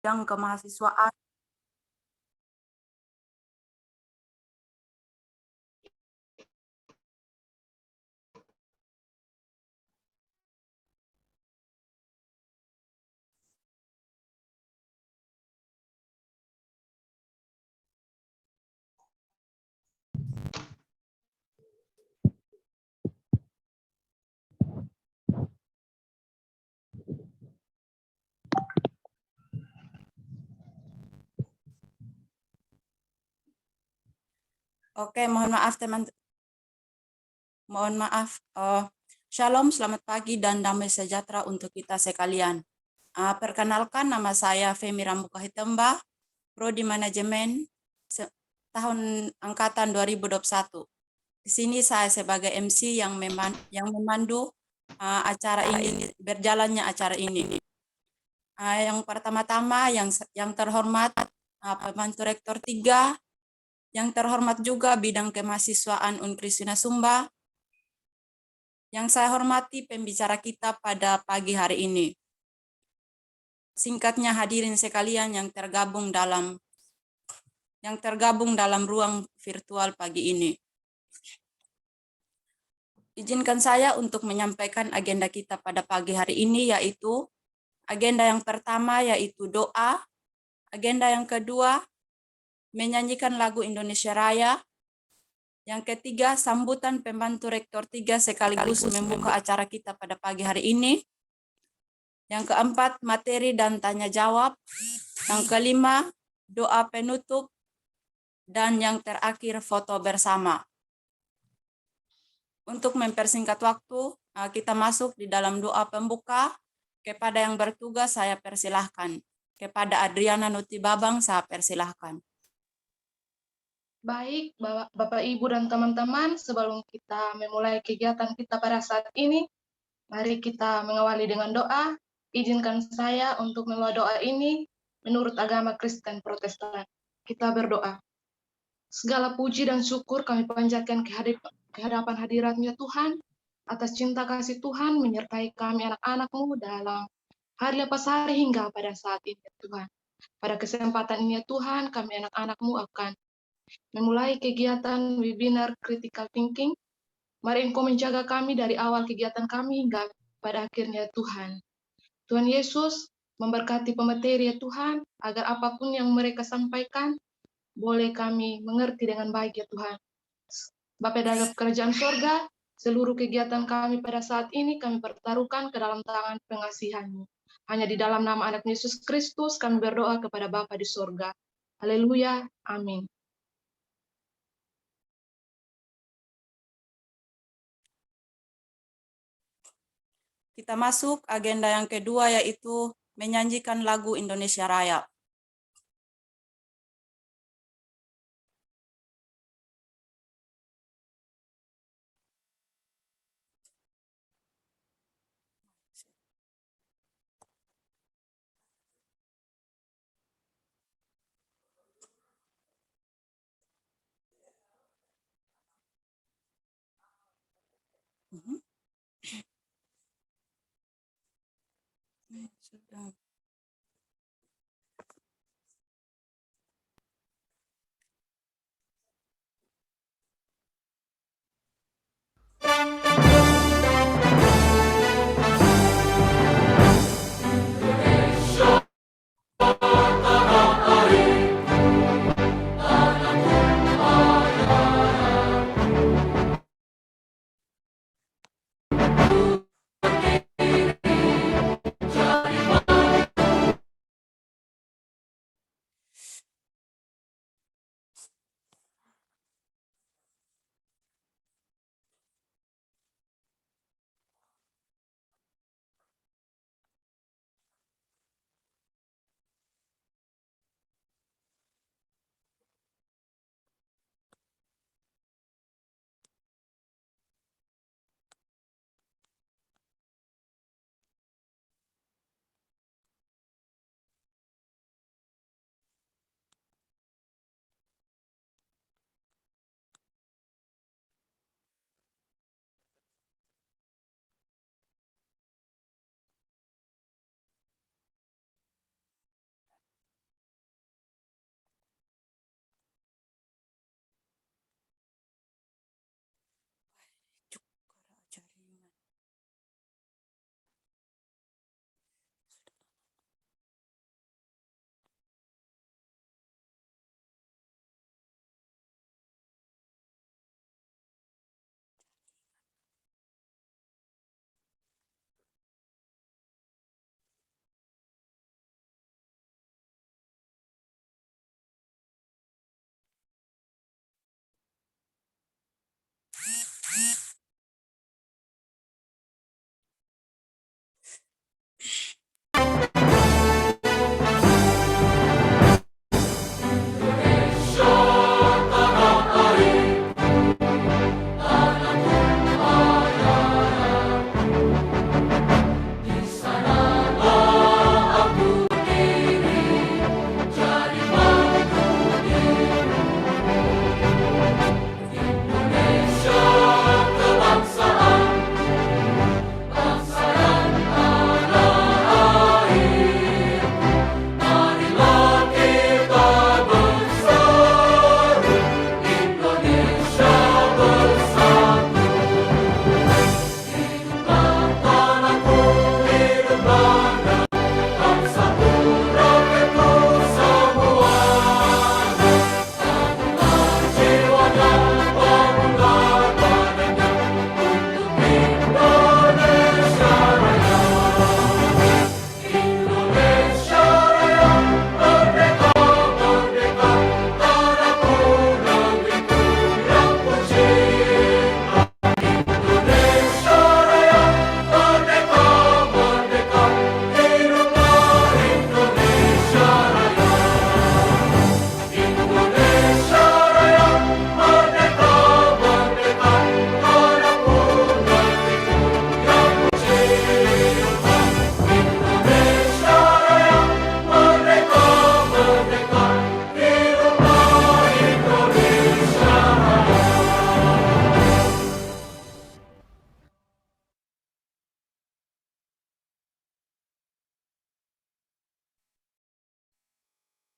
bidang kemahasiswaan. Oke, mohon maaf teman. Mohon maaf. Shalom, selamat pagi dan damai sejahtera untuk kita sekalian. Perkenalkan, nama saya Femi Rambuka Hitemba, Prodi Manajemen tahun angkatan 2021. Di sini saya sebagai MC yang memandu acara ini, berjalannya acara ini. Yang pertama-tama yang terhormat Pembantu Rektor 3, yang terhormat juga bidang kemahasiswaan Unkristina Sumba, yang saya hormati pembicara kita pada pagi hari ini. Singkatnya hadirin sekalian yang tergabung dalam ruang virtual pagi ini. Izinkan saya untuk menyampaikan agenda kita pada pagi hari ini, yaitu agenda yang pertama yaitu doa, agenda yang kedua menyanyikan lagu Indonesia Raya, yang ketiga sambutan Pembantu Rektor 3 sekaligus membuka acara kita pada pagi hari ini, yang keempat materi dan tanya jawab, yang kelima doa penutup, dan yang terakhir foto bersama. Untuk mempersingkat waktu, kita masuk di dalam doa pembuka. Kepada yang bertugas saya persilahkan. Kepada Adriana Nuti Babang saya persilahkan. Baik, Bapak, Ibu, dan teman-teman, sebelum kita memulai kegiatan kita pada saat ini, mari kita mengawali dengan doa. Izinkan saya untuk membawa doa ini menurut agama Kristen Protestan. Kita berdoa. Segala puji dan syukur kami panjatkan ke hadapan hadirat-Nya Tuhan, atas cinta kasih Tuhan menyertai kami anak-anak-Mu dalam hari lepas hari hingga pada saat ini, Tuhan. Pada kesempatan ini, Tuhan, kami anak-anak-Mu akan memulai kegiatan webinar critical thinking. Mari Engkau menjaga kami dari awal kegiatan kami hingga pada akhirnya, Tuhan. Tuhan Yesus memberkati pemateri, ya Tuhan, agar apapun yang mereka sampaikan, boleh kami mengerti dengan baik, ya Tuhan. Bapa dalam kerajaan sorga, seluruh kegiatan kami pada saat ini kami pertaruhkan ke dalam tangan pengasihan-Mu. Hanya di dalam nama anak Yesus Kristus kami berdoa kepada Bapa di sorga. Haleluya, amin. Kita masuk agenda yang kedua, yaitu menyanyikan lagu Indonesia Raya. Sudah.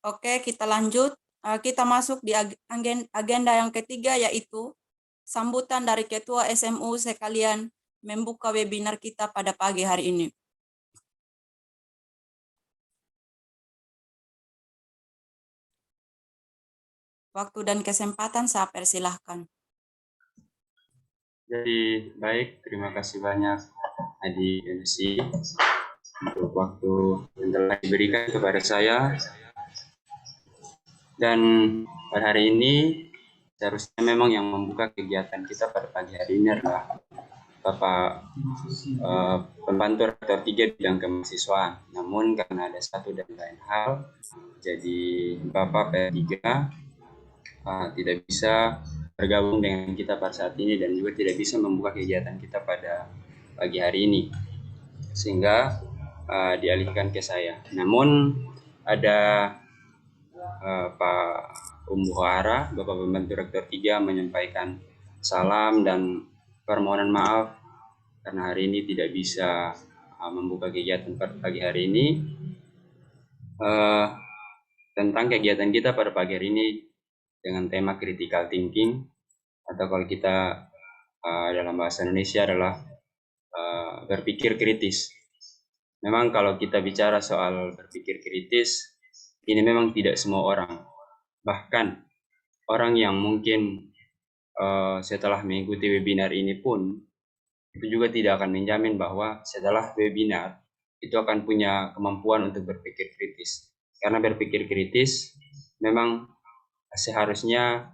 Oke, kita lanjut. Kita masuk di agenda yang ketiga, yaitu sambutan dari Ketua SMU sekalian membuka webinar kita pada pagi hari ini. Waktu dan kesempatan saya persilahkan. Jadi baik, terima kasih banyak Adi MC untuk waktu yang telah diberikan kepada saya. Dan pada hari ini seharusnya memang yang membuka kegiatan kita pada pagi hari ini adalah Bapak pembantu rektor 3 bidang kemahasiswaan. Namun karena ada satu dan lain hal, jadi Bapak P3 tidak bisa bergabung dengan kita pada saat ini dan juga tidak bisa membuka kegiatan kita pada pagi hari ini, sehingga dialihkan ke saya. Namun ada Pak Umbuhara, Bapak Pembantu Rektor 3 menyampaikan salam dan permohonan maaf karena hari ini tidak bisa membuka kegiatan pada pagi hari ini. Tentang kegiatan kita pada pagi hari ini dengan tema critical thinking, atau kalau kita dalam bahasa Indonesia adalah berpikir kritis. Memang kalau kita bicara soal berpikir kritis, ini memang tidak semua orang. Bahkan orang yang mungkin setelah mengikuti webinar ini pun, itu juga tidak akan menjamin bahwa setelah webinar itu akan punya kemampuan untuk berpikir kritis. Karena berpikir kritis memang seharusnya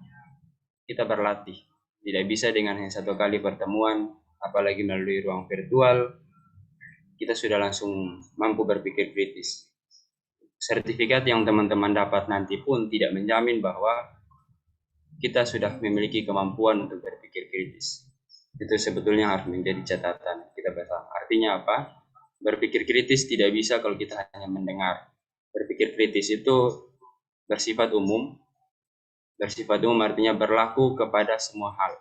kita berlatih. Tidak bisa dengan hanya satu kali pertemuan, apalagi melalui ruang virtual, kita sudah langsung mampu berpikir kritis. Sertifikat yang teman-teman dapat nanti pun tidak menjamin bahwa kita sudah memiliki kemampuan untuk berpikir kritis. Itu sebetulnya harus menjadi catatan kita bersama. Artinya apa? Berpikir kritis tidak bisa kalau kita hanya mendengar. Berpikir kritis itu bersifat umum. Bersifat umum artinya berlaku kepada semua hal.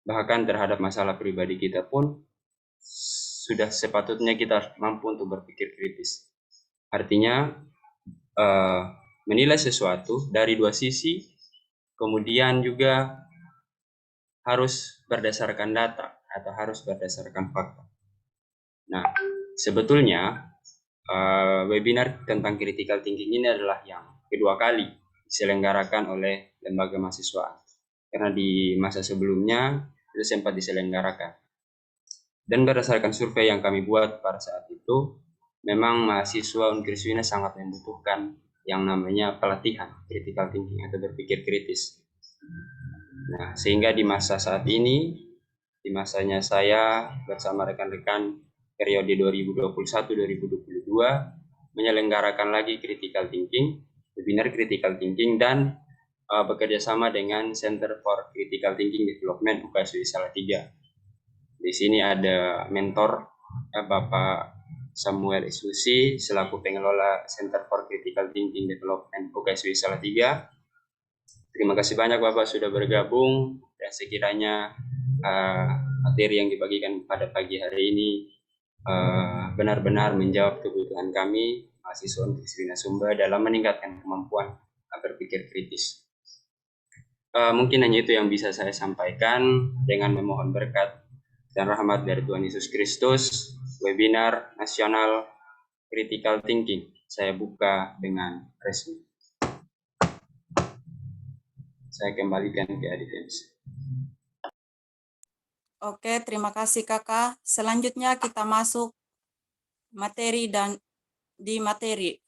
Bahkan terhadap masalah pribadi kita pun sudah sepatutnya kita mampu untuk berpikir kritis. Artinya menilai sesuatu dari dua sisi, kemudian juga harus berdasarkan data atau harus berdasarkan fakta. Nah, sebetulnya webinar tentang critical thinking ini adalah yang kedua kali diselenggarakan oleh lembaga mahasiswa. Karena di masa sebelumnya itu sempat diselenggarakan. Dan berdasarkan survei yang kami buat pada saat itu, memang mahasiswa Unkriswina sangat membutuhkan yang namanya pelatihan critical thinking atau berpikir kritis. Nah, sehingga di masa saat ini, di masanya saya bersama rekan-rekan periode 2021-2022 menyelenggarakan lagi critical thinking, webinar critical thinking, dan bekerja sama dengan Center for Critical Thinking Development UKSW Salatiga. Di sini ada mentor Bapak Samuel Isusi selaku pengelola Center for Critical Thinking Development UKSW Salatiga. Terima kasih banyak Bapak sudah bergabung, dan sekiranya materi yang dibagikan pada pagi hari ini benar-benar menjawab kebutuhan kami mahasiswa Unkriswina Sumba dalam meningkatkan kemampuan berpikir kritis. Mungkin hanya itu yang bisa saya sampaikan dengan memohon berkat dan rahmat dari Tuhan Yesus Kristus. Webinar nasional Critical Thinking saya buka dengan resmi. Saya kembalikan ke Adik MC. Oke, terima kasih Kakak. Selanjutnya kita masuk materi dan di materi.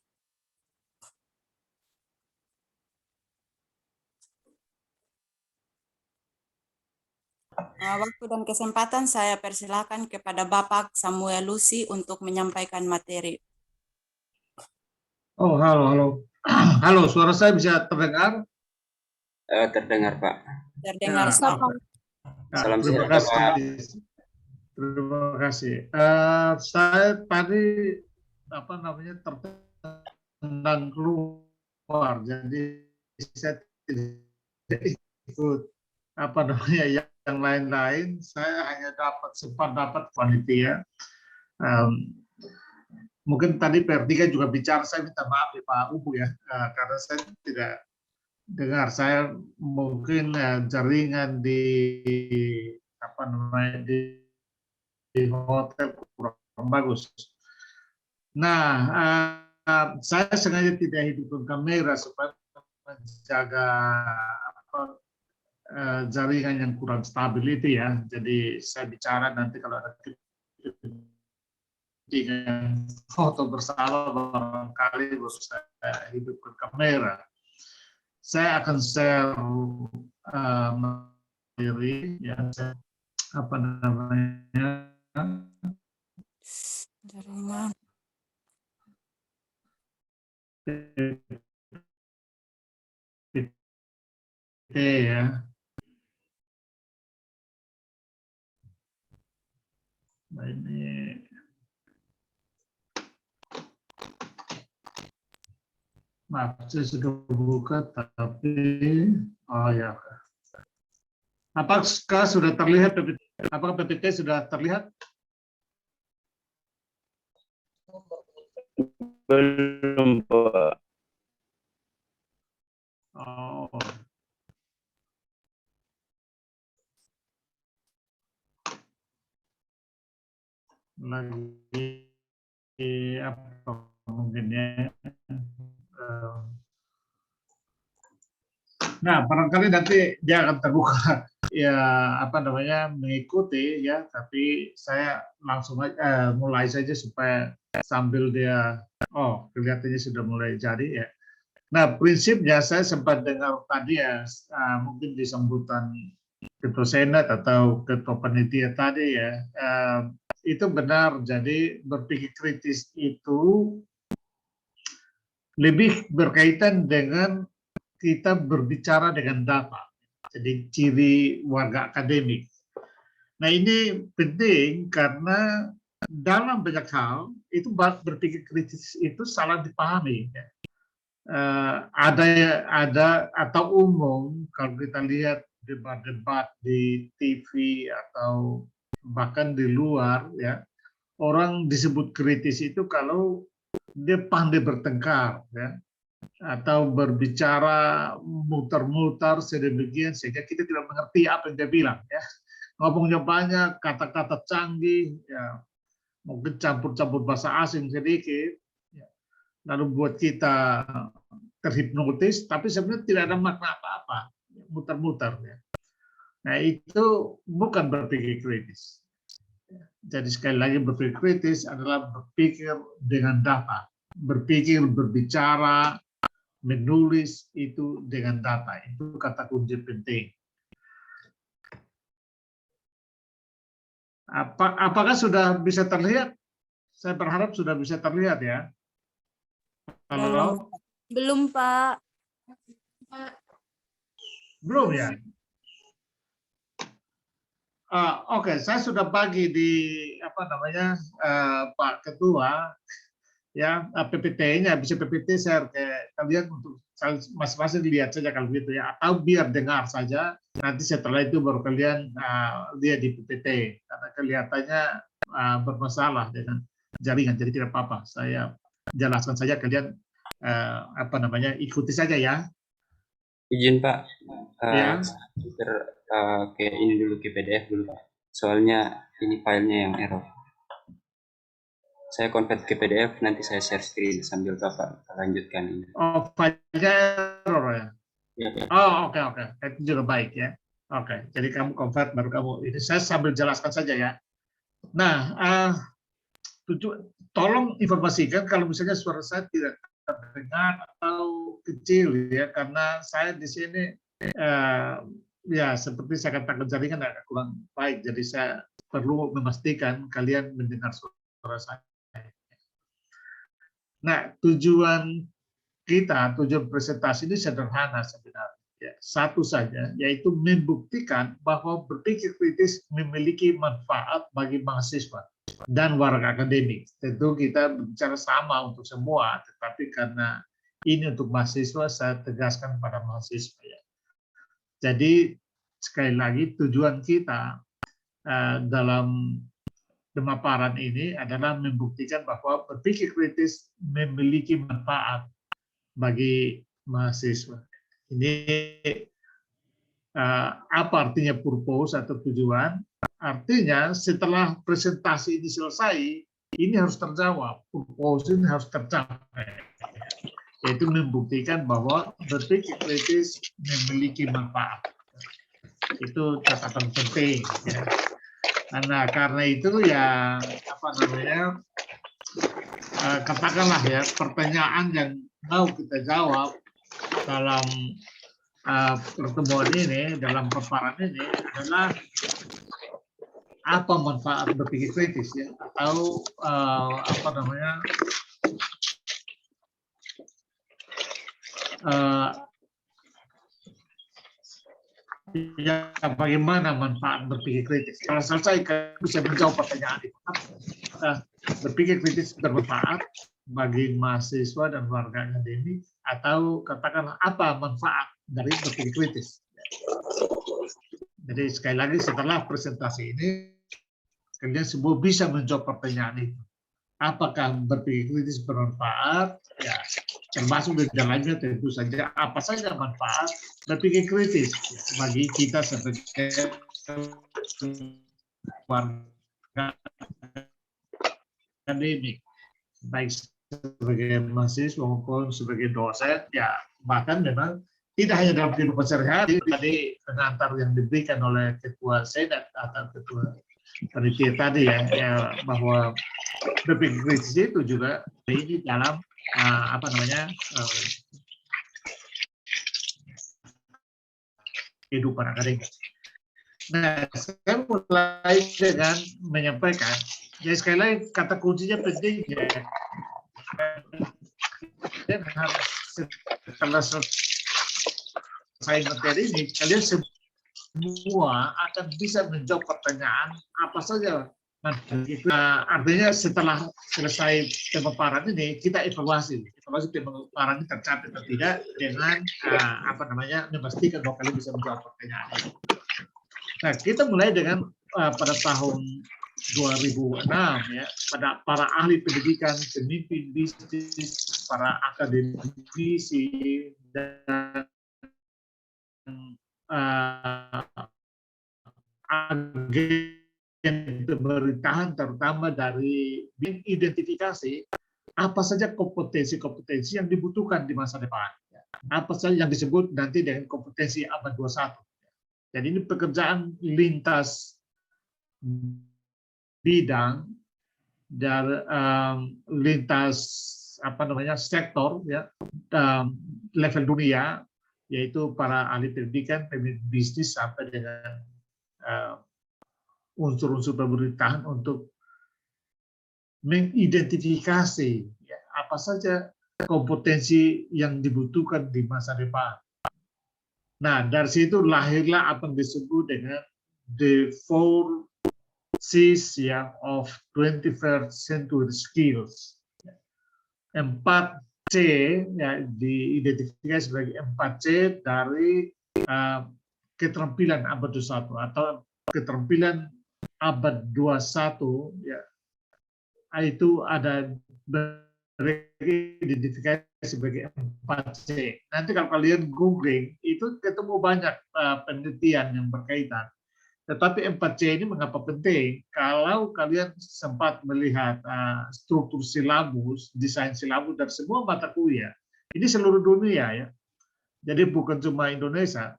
Waktu dan kesempatan saya persilakan kepada Bapak Samuel Lusi untuk menyampaikan materi. Oh, halo. Halo, suara saya bisa terdengar? Terdengar Pak. Terdengar Ya, sama. Salam terima sehat, kasih. Pak. Terima kasih. Saya tadi tertendang keluar, jadi saya tidak ikut yang lain-lain. Saya hanya sempat dapat panitia. mungkin tadi Pertiga juga bicara, saya minta maaf ya Pak Ubu ya, karena saya tidak dengar. Saya mungkin jaringan di apa namanya di hotel kurang bagus. Nah, saya sengaja tidak hidupkan kamera supaya menjaga jaringan yang kurang stabil itu ya. Jadi saya bicara nanti kalau ada dengan foto bersama barangkali baru saya hidupkan kamera. Saya akan share materi ya, apa namanya, Jaringan. PPT ya. Nah, ini maaf, saya sudah buka tapi oh ya. Apakah sudah terlihat PPT? Apakah PPT sudah terlihat? Belum, Pak. Oh. Lagi apa mungkin ya. Nah, barangkali nanti dia akan terbuka ya apa namanya mengikuti ya, tapi saya langsung aja mulai saja supaya sambil dia kelihatannya sudah mulai jadi ya. Nah, prinsipnya saya sempat dengar tadi ya, mungkin di sambutan ketua senat atau ketua panitia tadi ya, itu benar. Jadi berpikir kritis itu lebih berkaitan dengan kita berbicara dengan data. Jadi ciri warga akademik. Nah, ini penting karena dalam banyak hal itu berpikir kritis itu salah dipahami. Ya. Ada atau umum kalau kita lihat debat-debat di TV atau bahkan di luar ya, orang disebut kritis itu kalau dia pandai bertengkar ya, atau berbicara muter-muter sedemikian sehingga kita tidak mengerti apa yang dia bilang ya. Ngomongnya banyak, kata-kata canggih ya, mungkin campur-campur bahasa asing sedikit ya. Lalu buat kita terhipnotis tapi sebenarnya tidak ada makna apa-apa, muter-muter ya. Nah, itu bukan berpikir kritis. Jadi sekali lagi berpikir kritis adalah berpikir dengan data, berpikir, berbicara, menulis itu dengan data. Itu kata kunci penting. Apakah sudah bisa terlihat? Saya berharap sudah bisa terlihat ya. Halo? Belum, Pak. Belum ya? Oke, saya sudah bagi di apa namanya Pak Ketua ya, PPT-nya bisa PPT share ke kalian untuk masing-masing lihat saja kalau gitu ya, atau biar dengar saja, nanti setelah itu baru kalian lihat di PPT karena kelihatannya bermasalah dengan jaringan, jadi tidak apa-apa, saya jelaskan saja, kalian apa namanya ikuti saja ya. Izin Pak, Ya. ke ini dulu, ke PDF dulu Pak, soalnya ini filenya yang error. Saya convert ke PDF, nanti saya share screen sambil Bapak lanjutkan ini. Oh, filenya error ya? Ya, Pak. Oh, oke. Itu juga baik ya. Oke, jadi kamu convert baru kamu ini. Saya sambil jelaskan saja ya. Nah, tolong informasikan kalau misalnya suara saya tidak terdengar atau kecil ya, karena saya di sini ya seperti saya katakan jaringan agak kurang baik, jadi saya perlu memastikan kalian mendengar suara saya. Nah, tujuan presentasi ini sederhana sebenarnya. Ya, satu saja, yaitu membuktikan bahwa berpikir kritis memiliki manfaat bagi mahasiswa dan warga akademik. Tentu kita bicara sama untuk semua, tetapi karena ini untuk mahasiswa, saya tegaskan pada mahasiswa. Ya. Jadi, sekali lagi, tujuan kita dalam pemaparan ini adalah membuktikan bahwa berpikir kritis memiliki manfaat bagi mahasiswa. Ini apa artinya purpose atau tujuan? Artinya setelah presentasi ini selesai, ini harus terjawab, purpose ini harus tercapai. Yaitu membuktikan bahwa berpikir kritis memiliki manfaat. Itu catatan penting. Ya. Nah, karena itu ya apa namanya, katakanlah ya pertanyaan yang mau kita jawab dalam pertemuan ini, dalam paparan ini adalah apa manfaat berpikir kritis ya, atau apa namanya, ya bagaimana manfaat berpikir kritis. Kalau selesai bisa menjawab pertanyaan itu. Berpikir kritis bermanfaat bagi mahasiswa dan warga akademik, atau katakanlah apa manfaat dari berpikir kritis. Jadi sekali lagi setelah presentasi ini kalian semua bisa menjawab pertanyaan itu. Apakah berpikir kritis bermanfaat? Ya, termasuk di dalamnya tentu saja apa saja manfaat berpikir kritis bagi kita sebagai warga akademik, baik sebagai mahasiswa maupun sebagai dosen. Ya, bahkan memang tidak hanya dalam kehidupan sehari-hari, tadi pengantar yang diberikan oleh ketua senat atau ketua panitia tadi ya, bahwa berpikir kritis itu juga ini dalam apa namanya, kehidupan akademik. Nah, saya mulai dengan menyampaikan, ya sekali lagi kata kuncinya penting ya. Dan harus setelah selesai materi ini, kalian semua akan bisa menjawab pertanyaan apa saja. Artinya setelah selesai pemaparan ini, kita evaluasi pemaparan ini tercapai atau tidak dengan apa namanya, memastikan bahwa kalian bisa menjawab pertanyaan ini. Nah, kita mulai dengan pada tahun 2006 ya, pada para ahli pendidikan, pemimpin bisnis, para akademisi dan agen pemerintahan, terutama dari mengidentifikasi apa saja kompetensi-kompetensi yang dibutuhkan di masa depan. Apa saja yang disebut nanti dengan kompetensi abad 21. Jadi ini pekerjaan lintas bidang dari lintas apa namanya sektor ya, level dunia, yaitu para ahli pendidikan, pemimpin bisnis sampai dengan unsur-unsur pemerintahan untuk mengidentifikasi ya, apa saja kompetensi yang dibutuhkan di masa depan. Nah, dari situ lahirlah apa yang disebut dengan the 4 C's ya, of 21st century skills. 4C ya, diidentifikasi sebagai 4C dari keterampilan abad 21 atau keterampilan abad 21 ya, itu ada identifikasi sebagai 4C. Nanti kalau kalian googling itu ketemu banyak penelitian yang berkaitan. Tetapi 4C ini mengapa penting? Kalau kalian sempat melihat struktur silabus, desain silabus dari semua mata kuliah, ini seluruh dunia ya. Jadi bukan cuma Indonesia.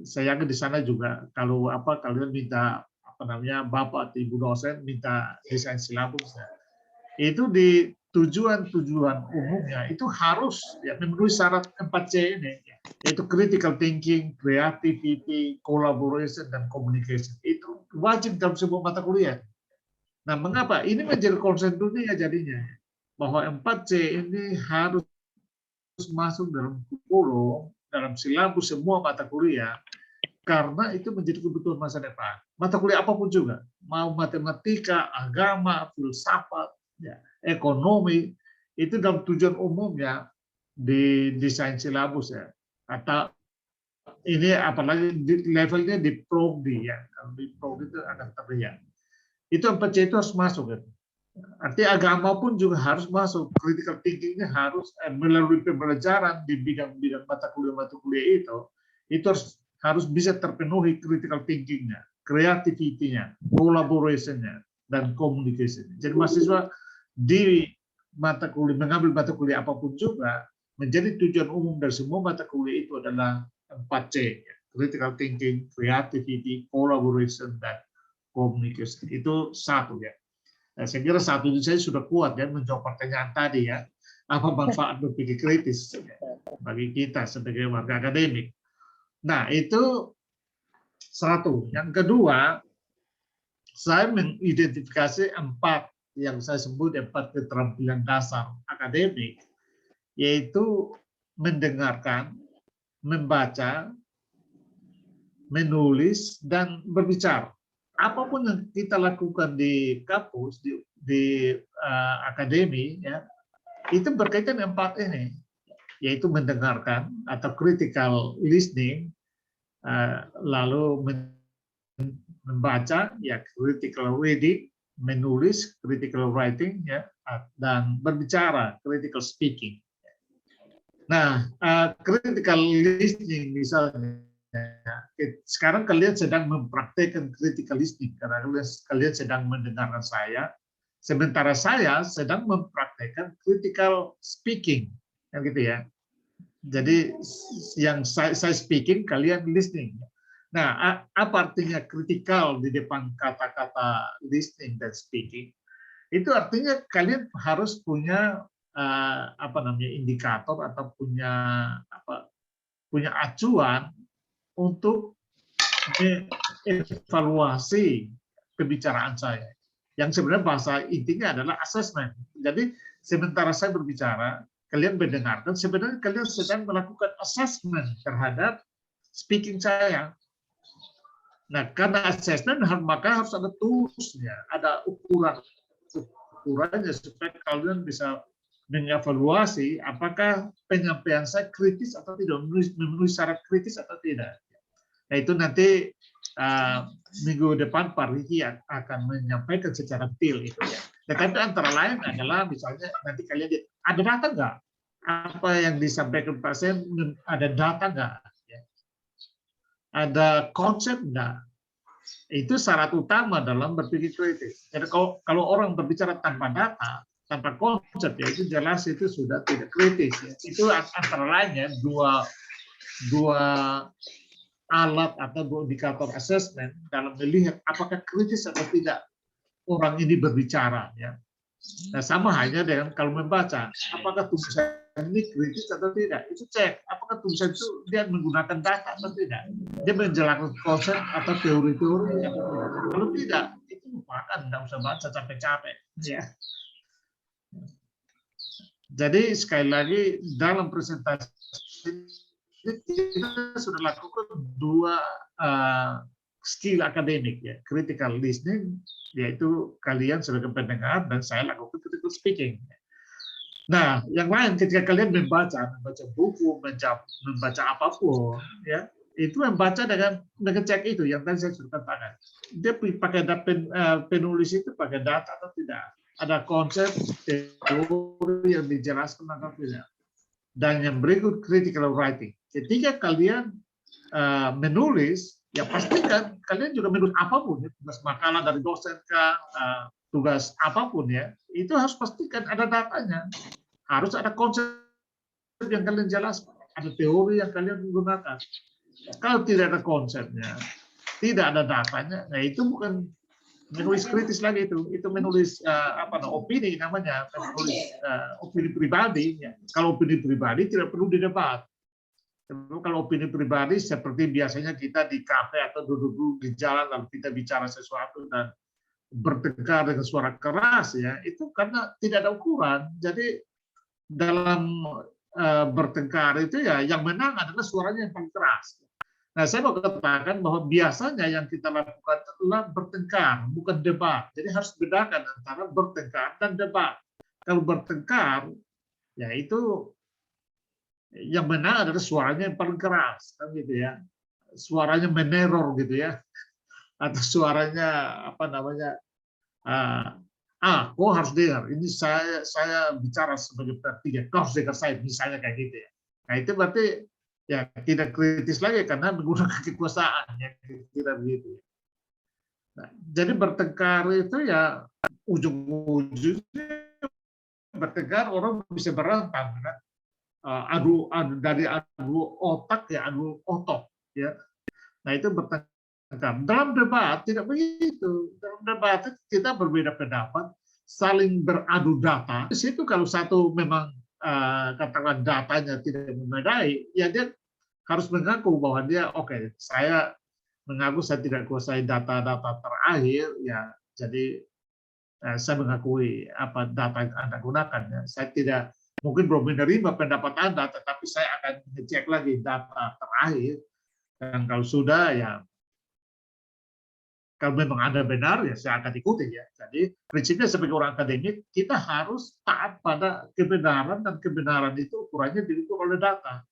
Saya yakin di sana juga kalau kalian minta apa namanya, bapak atau ibu dosen minta desain silabus, itu di tujuan umumnya itu harus ya, memenuhi syarat 4C ini, yaitu critical thinking, creativity, collaboration, dan communication. Itu wajib dalam semua mata kuliah. Nah, mengapa? Ini menjadi konsen dunia jadinya, bahwa 4C ini harus masuk dalam kurikulum, dalam silabus semua mata kuliah, karena itu menjadi kebutuhan masa depan. Mata kuliah apapun juga, mau matematika, agama, filsafat, ya, ekonomi, itu dalam tujuan umumnya di desain silabus ya. Atau ini apalagi levelnya di prodi ya. Kalau di prodi itu akan terlihat. Itu 4C itu harus masuk. Gitu. Artinya agama pun juga harus masuk. Critical thinking-nya harus melalui pembelajaran di bidang-bidang mata kuliah itu harus bisa terpenuhi critical thinking-nya, creativity-nya, collaboration-nya, dan communication. Jadi mahasiswa di mata kuliah, mengambil mata kuliah apapun juga, menjadi tujuan umum dari semua mata kuliah itu adalah 4C. Critical thinking, creativity, collaboration, dan communication. Itu satu ya. Nah, saya kira satu itu saya sudah kuat ya menjawab pertanyaan tadi ya. Apa manfaat berpikir kritis bagi kita sebagai warga akademik. Nah, itu satu. Yang kedua, saya mengidentifikasi 4 yang saya sebut 4 keterampilan dasar akademik, yaitu mendengarkan, membaca, menulis, dan berbicara. Apapun yang kita lakukan di kampus, di akademi, ya, itu berkaitan dengan 4 ini, yaitu mendengarkan atau critical listening, lalu membaca, ya critical reading, menulis, critical writing, ya, dan berbicara, critical speaking. Nah, critical listening misalnya, sekarang kalian sedang mempraktekkan critical listening karena kalian sedang mendengarkan saya, sementara saya sedang mempraktekkan critical speaking, kan gitu ya. Jadi yang saya speaking, kalian listening. Nah, apa artinya critical di depan kata-kata listening dan speaking? Itu artinya kalian harus punya indikator atau punya acuan untuk evaluasi pembicaraan saya. Yang sebenarnya bahasa intinya adalah assessment. Jadi sementara saya berbicara, kalian mendengarkan, sebenarnya kalian sedang melakukan assessment terhadap speaking saya. Nah, karena assessment maka harus ada toolsnya, ada ukurannya supaya kalian bisa mengevaluasi apakah penyampaian saya kritis atau tidak, memenuhi syarat kritis atau tidak. Nah, itu nanti minggu depan Pak Riki akan menyampaikan secara detail itu ya. Tetapi antara lain adalah misalnya nanti kalian lihat, ada data nggak? Apa yang disampaikan pasien ada data nggak? Ada konsep nggak? Itu syarat utama dalam berpikir kritis. Jadi kalau orang berbicara tanpa data, tanpa konsep, ya itu jelas itu sudah tidak kritis. Ya. Itu antara lainnya dua alat atau dua indikator assessment dalam melihat apakah kritis atau tidak orang ini berbicara. Ya. Nah, sama halnya dengan kalau membaca, apakah tulisan ini kritis atau tidak, itu cek apakah tulisan itu dia menggunakan data atau tidak, dia menjelaskan konsep atau teori-teori atau tidak. Kalau tidak, itu lupakan, tidak usah baca capek-capek. Ya. Jadi sekali lagi dalam presentasi kita sudah lakukan 2 skill akademik ya, critical listening, yaitu kalian sebagai pendengar dan saya lakukan critical speaking. Nah, yang lain ketika kalian membaca buku, membaca apapun, ya itu membaca dengan ngecek itu yang tadi saya sudah katakan. Dia pakai penulis itu pakai data atau tidak, ada konsep teori yang dijelaskan atau tidak. Dan yang berikut critical writing. Ketika kalian menulis, ya pastikan kalian juga menulis apapun, ya, tugas makalah dari dosen kah, tugas apapun ya, itu harus pastikan ada datanya, harus ada konsep yang kalian jelaskan, ada teori yang kalian gunakan. Kalau tidak ada konsepnya, tidak ada datanya, nah itu bukan menulis kritis lagi, itu menulis opini namanya, menulis opini pribadi. Ya. Kalau opini pribadi tidak perlu didebat. Kalau opini pribadi seperti biasanya kita di kafe atau duduk di jalan lalu kita bicara sesuatu dan bertengkar dengan suara keras ya, itu karena tidak ada ukuran. Jadi dalam bertengkar itu ya yang menang adalah suaranya yang paling keras. Nah, saya mau katakan bahwa biasanya yang kita lakukan adalah bertengkar, bukan debat. Jadi harus bedakan antara bertengkar dan debat. Kalau bertengkar, ya itu yang menang adalah suaranya yang paling keras, kan gitu ya. Suaranya meneror gitu ya, atau suaranya Kau harus dengar. Ini saya bicara sebagai pihak tiga. Kau harus dengar saya, misalnya kayak gitu ya. Nah itu berarti ya tidak kritis lagi karena menggunakan kekuasaan ya, tidak begitu. Nah, jadi bertengkar itu ya ujung-ujungnya bertengkar orang bisa berantem kan. Dari adu otak ya adu otot ya. Nah itu bertengkar. Dalam debat tidak begitu. Dalam debat kita berbeda pendapat, saling beradu data. Di situ kalau satu memang katakan datanya tidak memadai, ya dia harus mengaku bahwa dia oke, saya mengaku saya tidak kuasai data-data terakhir, ya jadi saya mengakui apa data yang Anda gunakan. Ya. Saya tidak mungkin belum menerima pendapat Anda, tetapi saya akan ngecek lagi data terakhir. Dan kalau sudah ya kalau memang Anda benar, ya saya akan ikuti ya. Jadi prinsipnya sebagai orang akademik, kita harus taat pada kebenaran, dan kebenaran itu ukurannya diukur oleh data.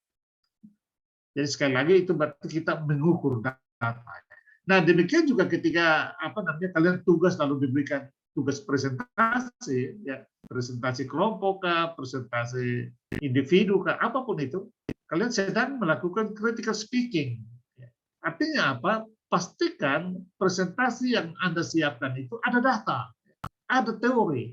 Jadi sekali lagi itu berarti kita mengukur data. Nah demikian juga ketika kalian tugas lalu diberikan tugas presentasi, ya presentasi kelompok kah, presentasi individu kah, apapun itu, kalian sedang melakukan critical speaking. Artinya apa? Pastikan presentasi yang Anda siapkan itu ada data, ada teori.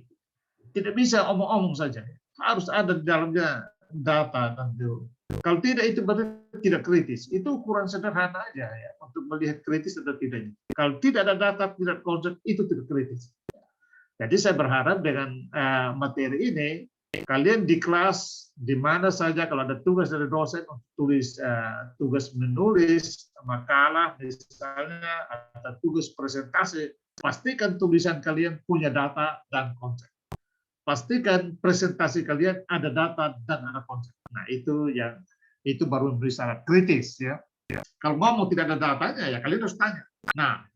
Tidak bisa omong-omong saja. Harus ada di dalamnya data dan teori. Kalau tidak itu berarti tidak kritis. Itu ukuran sederhana aja ya untuk melihat kritis atau tidaknya. Kalau tidak ada data, tidak konsep, itu tidak kritis. Jadi saya berharap dengan materi ini kalian di kelas di mana saja kalau ada tugas dari dosen untuk tulis tugas menulis makalah misalnya atau tugas presentasi, pastikan tulisan kalian punya data dan konsep. Pastikan presentasi kalian ada data dan ada konsep. Nah itu baru memberi syarat kritis ya. Kalau mau tidak ada datanya ya kalian harus tanya. Nah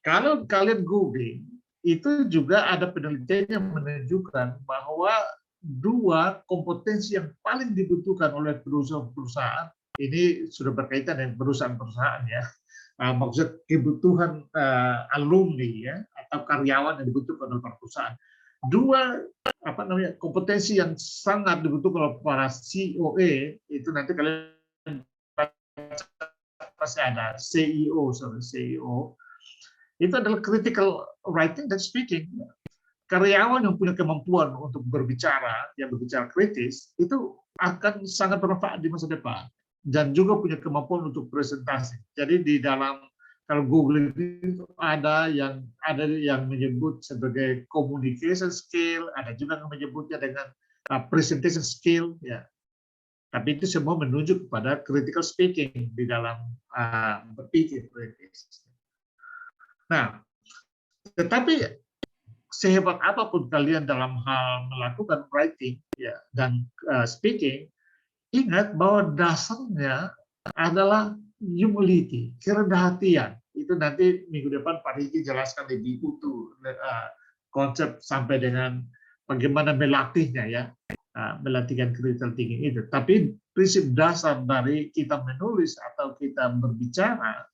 kalau kalian googling itu juga ada penelitian yang menunjukkan bahwa dua kompetensi yang paling dibutuhkan oleh perusahaan-perusahaan ini sudah berkaitan dengan perusahaan-perusahaan ya, maksud kebutuhan alumni ya atau karyawan yang dibutuhkan oleh perusahaan. Dua kompetensi yang sangat dibutuhkan oleh para COE itu nanti kalian pasti ada CEO itu adalah critical writing dan speaking. Karyawan yang punya kemampuan untuk berbicara, yang berbicara kritis, itu akan sangat bermanfaat di masa depan. Dan juga punya kemampuan untuk presentasi. Jadi di dalam kalau Google itu ada yang menyebut sebagai communication skill, ada juga yang menyebutnya dengan presentation skill, ya. Tapi itu semua menunjuk kepada critical speaking di dalam berpikir kritis. Nah, tetapi sehebat apapun kalian dalam hal melakukan writing ya, dan speaking, ingat bahwa dasarnya adalah humility, kerendahan hatian. Itu nanti minggu depan Pak Riki jelaskan lebih utuh konsep sampai dengan bagaimana melatihnya ya, melatihkan critical thinking itu. Tapi prinsip dasar dari kita menulis atau kita berbicara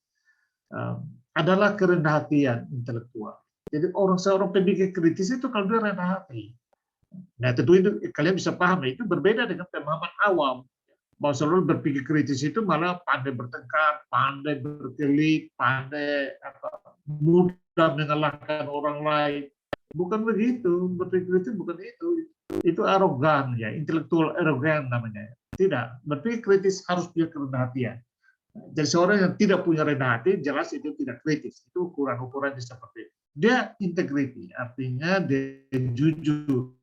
adalah kerendahan hatian intelektual. Jadi seorang pemikir kritis itu kalau dia rendah hati. Nah tentu itu kalian bisa paham, itu berbeda dengan pemahaman awam. Bahwa selalu berpikir kritis itu malah pandai bertengkar, pandai berkelit, pandai mudah mengalahkan orang lain. Bukan begitu, berpikir kritis bukan itu. Itu arogan ya, intelektual arogan namanya. Tidak, berpikir kritis harus punya kerendahan hatian. Jadi seorang yang tidak punya rendah hati, jelas itu tidak kritis. Itu ukuran-ukurannya seperti itu. Dia integrity, artinya dia jujur.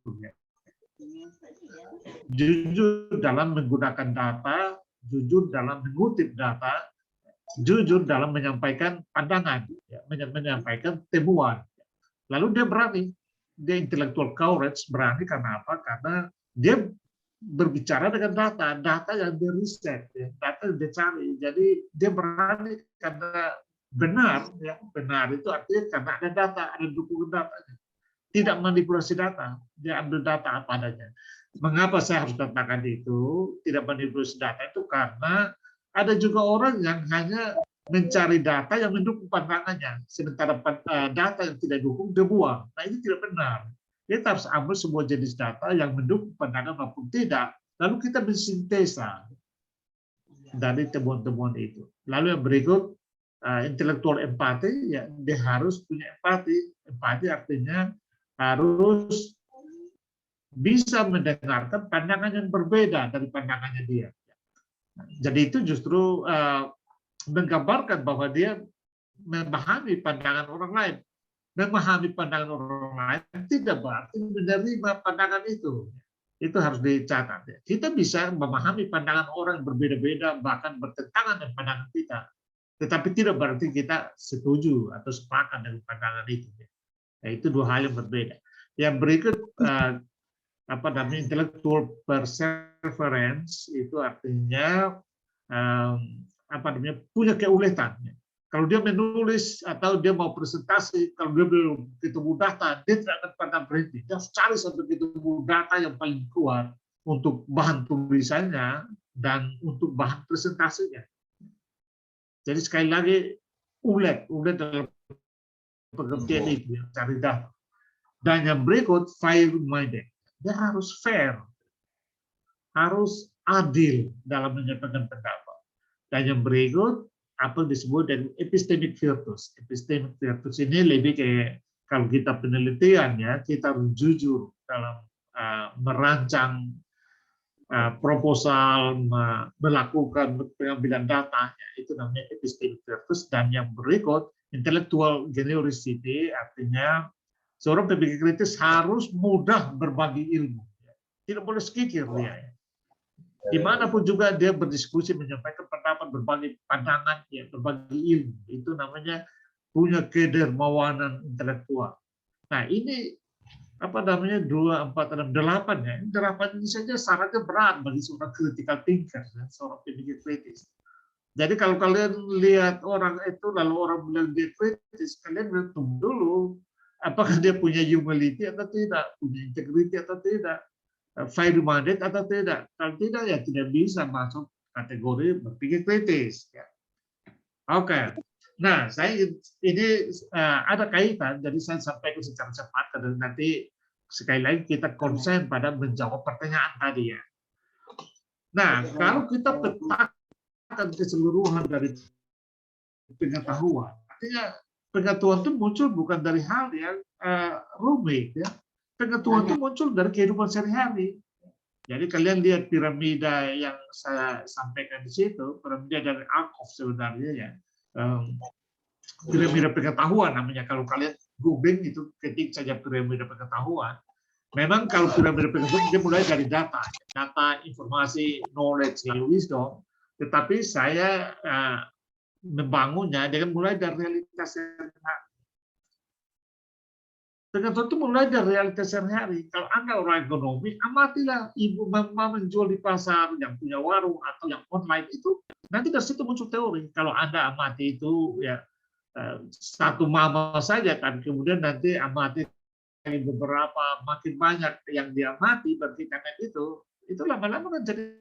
Jujur dalam menggunakan data, jujur dalam mengutip data, jujur dalam menyampaikan pandangan, ya, menyampaikan temuan. Lalu dia berani, dia intellectual courage, berani karena apa? Karena dia berbicara dengan data yang dia riset, ya, data yang dia cari. Jadi dia berani karena benar, ya benar itu artinya karena ada data, ada dukungan datanya. Tidak manipulasi data, dia ambil data apa adanya. Mengapa saya harus katakan itu? Tidak manipulasi data itu karena ada juga orang yang hanya mencari data yang mendukung pandangannya, sementara data yang tidak dukung dia buang. Nah, ini tidak benar. Kita harus ambil semua jenis data yang mendukung pandangan maupun tidak, lalu kita mensintesa dari temuan-temuan itu. Lalu yang berikut, intelektual empati, ya dia harus punya empati. Empati artinya harus bisa mendengarkan pandangan yang berbeda dari pandangannya dia. Jadi itu justru menggambarkan bahwa dia memahami pandangan orang lain. Memahami pandangan orang lain tidak berarti menerima pandangan itu. Itu harus dicatat. Kita bisa memahami pandangan orang yang berbeda-beda, bahkan bertentangan dengan pandangan kita. Tetapi tidak berarti kita setuju atau sepakat dengan pandangan itu. Nah, itu dua hal yang berbeda. Yang berikut, intellectual perseverance, itu artinya punya keuletan. Kalau dia menulis atau dia mau presentasi, kalau dia belum ketemu data, dia tidak akan pernah berhenti. Dia harus cari sampai ketemu data yang paling kuat untuk bahan tulisannya dan untuk bahan presentasinya. Jadi sekali lagi, ulet dalam pengertian itu, cari data. Dan yang berikut, fair-minded. Dia harus fair, harus adil dalam menyampaikan pendapat. Dan yang berikut, apa yang disebut dengan epistemic virtus. Epistemic virtus ini lebih kayak kalau kita penelitian, ya, kita harus jujur dalam merancang proposal, melakukan pengambilan datanya. Itu namanya epistemic virtus. Dan yang berikut, intellectual generosity, artinya seorang pemikir kritis harus mudah berbagi ilmu. Tidak boleh sekikir dia. Dimanapun juga dia berdiskusi, menyampaikan pendapat, berbagi pandangan, ya, berbagi ilmu. Itu namanya punya kedermawanan intelektual. Nah, ini 2, 4, 6, 8 ya. 8 ini saja syaratnya berat bagi seorang critical thinker, ya, seorang pemikir kritis. Jadi kalau kalian lihat orang itu, lalu orang bilang dia kritis, kalian tunggu dulu, apakah dia punya humility atau tidak, punya integrity atau tidak, fair-minded atau tidak. Kalau tidak, ya tidak bisa masuk kategori berpikir kritis. Ya. Oke. Nah, ini ada kaitan, jadi saya sampaikan secara cepat, dan nanti sekali lagi kita konsen pada menjawab pertanyaan tadi ya. Nah, kalau kita petakan keseluruhan dari pengetahuan, artinya pengetahuan itu muncul bukan dari hal yang rumit ya. Pengetahuan itu muncul dari kehidupan sehari-hari. Jadi kalian lihat piramida yang saya sampaikan di situ, piramida dari Arkhov sebenarnya ya. Piramida pengetahuan namanya. Kalau kalian googling itu, ketik saja piramida pengetahuan. Memang kalau piramida pengetahuan dia mulai dari data, informasi, knowledge, lalu wisdom. Tetapi saya membangunnya dengan mulai dari realitas sehari-hari. Pengetahuan itu mulai dari realitas sehari-hari. Kalau Anda orang ekonomi, amatilah ibu mama menjual di pasar, yang punya warung atau yang online itu, nanti dari situ muncul teori. Kalau Anda amati itu ya satu mama saja kan, kemudian nanti amati beberapa, makin banyak yang diamati berkaitan itu lama-lama kan jadi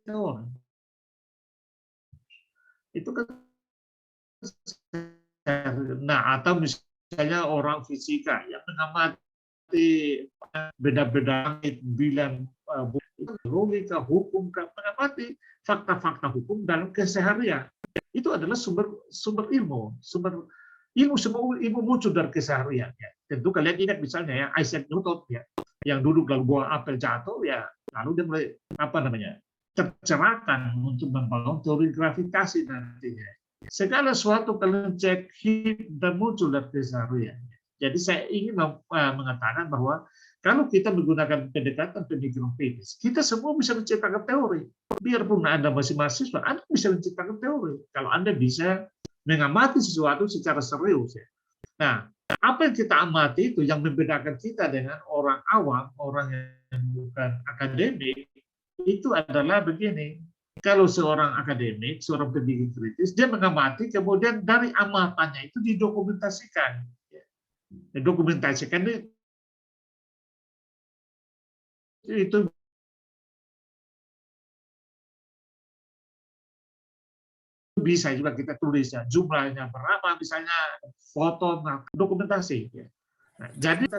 teori. Itu kan. Nah, atau misalnya orang fisika yang mengamati beda-beda bilang logika, hukum, mengamati fakta-fakta hukum dalam keseharian. Itu adalah sumber ilmu. Semua ilmu muncul dari keseharian. Ya. Tentu kalian ingat misalnya ya Isaac Newton ya, yang duduk dalam buah apel jatuh ya, lalu dia mulai tercerahkan untuk membangun teori gravitasi nantinya. Segala sesuatu kalian cek dan muncul dari keseharian. Jadi saya ingin mengatakan bahwa kalau kita menggunakan pendekatan pemikiran kritis, kita semua bisa menciptakan teori. Biarpun Anda masih mahasiswa, Anda bisa menciptakan teori. Kalau Anda bisa mengamati sesuatu secara serius. Ya. Nah, apa yang kita amati itu yang membedakan kita dengan orang awam, orang yang bukan akademik, itu adalah begini. Kalau seorang akademik, seorang pemikir kritis, dia mengamati, kemudian dari amatannya itu didokumentasikan. Dokumentasikan itu bisa juga kita tulis ya, jumlahnya berapa, misalnya foto, nah, dokumentasi. Ya. Nah, jadi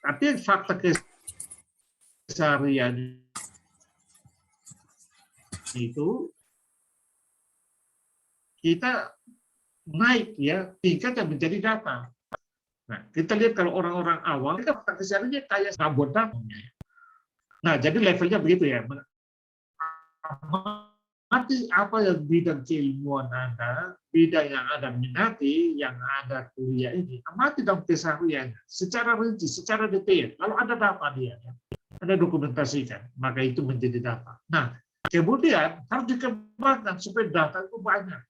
tapi fakta keseharian itu kita naik ya tingkatnya menjadi data. Nah, kita lihat kalau orang-orang awal, kita fakta kesehariannya kayak sabun dapurnya. Nah, jadi levelnya begitu ya. Amati apa yang bidang keilmuan Anda, bidang yang Anda minati, yang Anda kuliah ini, amati dalam kesehariannya, secara rinci, secara detail. Kalau ada data dia, Anda dokumentasikan, maka itu menjadi data. Nah, kemudian harus dikembangkan supaya data itu banyak.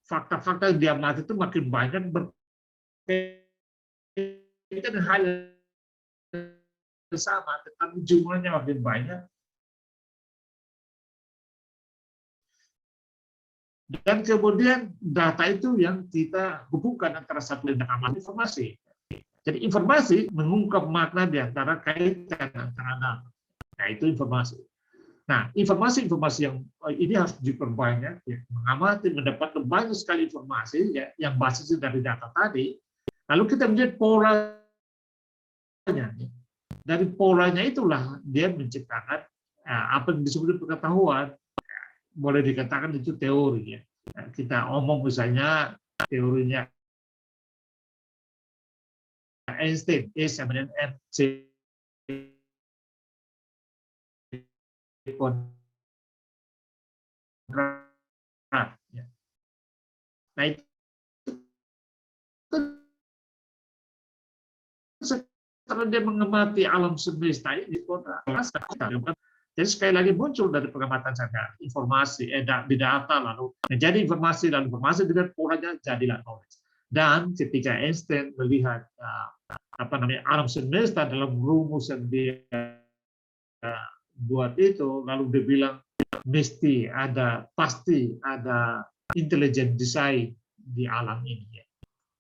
Fakta-fakta yang dia amati itu makin banyak berkaitan hal yang sama, tetapi jumlahnya makin banyak. Dan kemudian data itu yang kita hubungkan antara satu dengan amal informasi. Jadi informasi mengungkap makna di antara kaitan antara data. Nah, itu informasi. Nah, informasi-informasi yang ini harus diperbanyak, ya, mengamati, mendapatkan banyak sekali informasi ya, yang basisnya dari data tadi. Lalu kita melihat polanya. Dari polanya itulah dia menciptakan apa yang disebut pengetahuan. Boleh dikatakan itu teori ya. Kita omong misalnya teorinya Einstein, E sama dengan MC kuadrat. Nah itu setelah dia mengamati alam semesta ini, jadi sekali lagi muncul dari pengamatan saya informasi, di data lalu menjadi informasi, lalu informasi dengan polanya jadilah knowledge. Dan ketika Einstein melihat alam semesta dalam rumus yang dia buat itu, lalu dia bilang pasti ada intelligent design di alam ini.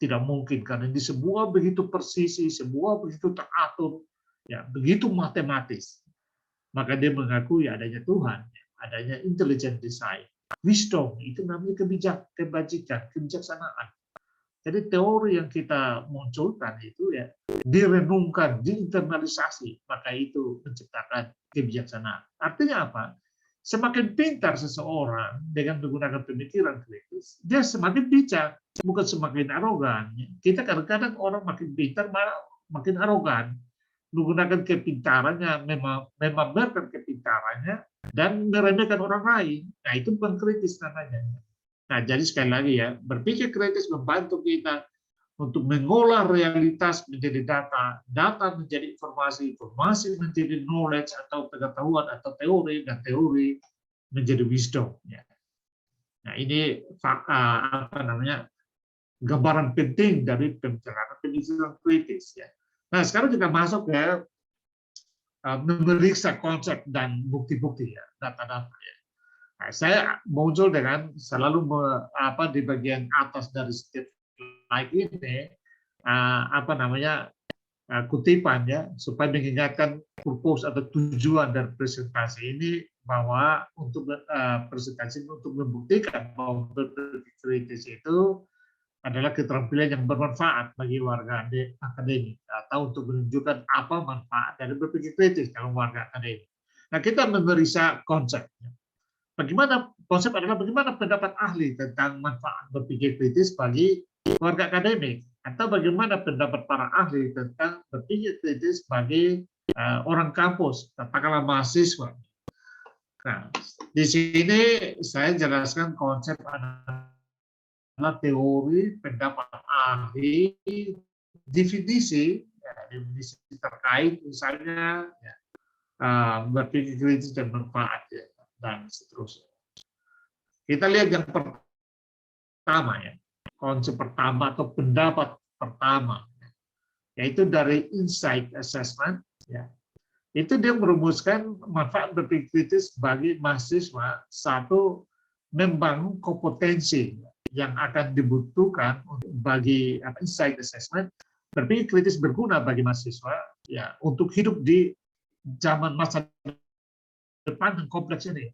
Tidak mungkin karena ini semua begitu persisi, semua begitu teratur, ya begitu matematis. Maka dia mengakui adanya Tuhan, adanya intelligent design, wisdom, itu namanya kebajikan, kebijaksanaan. Jadi teori yang kita munculkan itu ya direnungkan, diinternalisasi, maka itu menciptakan kebijaksanaan. Artinya apa? Semakin pintar seseorang dengan menggunakan pemikiran kritis, dia semakin bijak, bukan semakin arogan. Kita kadang-kadang orang makin pintar malah makin arogan. Menggunakan kepintarannya, memamerkan kepintarannya, dan meremehkan orang lain. Nah, itu bukan kritis namanya. Nah, jadi sekali lagi ya, berpikir kritis membantu kita untuk mengolah realitas menjadi data, data menjadi informasi, informasi menjadi knowledge atau pengetahuan atau teori, dan teori menjadi wisdom. Nah, ini gambaran penting dari pembicaraan pemikiran kritis. Ya. Nah, sekarang kita masuk ke memeriksa konsep dan bukti-bukti ya, data-data ya. Nah, saya muncul dengan selalu di bagian atas dari setiap slide ini kutipan ya, supaya mengingatkan purpose atau tujuan dari presentasi ini, bahwa untuk presentasi untuk membuktikan bahwa berpikir kritis itu adalah keterampilan yang bermanfaat bagi warga akademik, atau untuk menunjukkan apa manfaat dari berpikir kritis dalam warga akademik. Nah, kita memeriksa konsep. Bagaimana pendapat ahli tentang manfaat berpikir kritis bagi warga akademik, atau bagaimana pendapat para ahli tentang berpikir kritis bagi orang kampus, katakanlah mahasiswa. Nah, di sini saya jelaskan konsep teori, pendapat ahli, definisi terkait misalnya berpikir kritis dan manfaat ya, dan seterusnya. Kita lihat yang pertama ya, konsep pertama atau pendapat pertama, yaitu dari insight assessment ya. Itu dia merumuskan manfaat berpikir kritis bagi mahasiswa, satu, membangun kompetensi yang akan dibutuhkan bagi insight assessment. Berpikir kritis berguna bagi mahasiswa ya untuk hidup di zaman masa depan dan kompleks ini.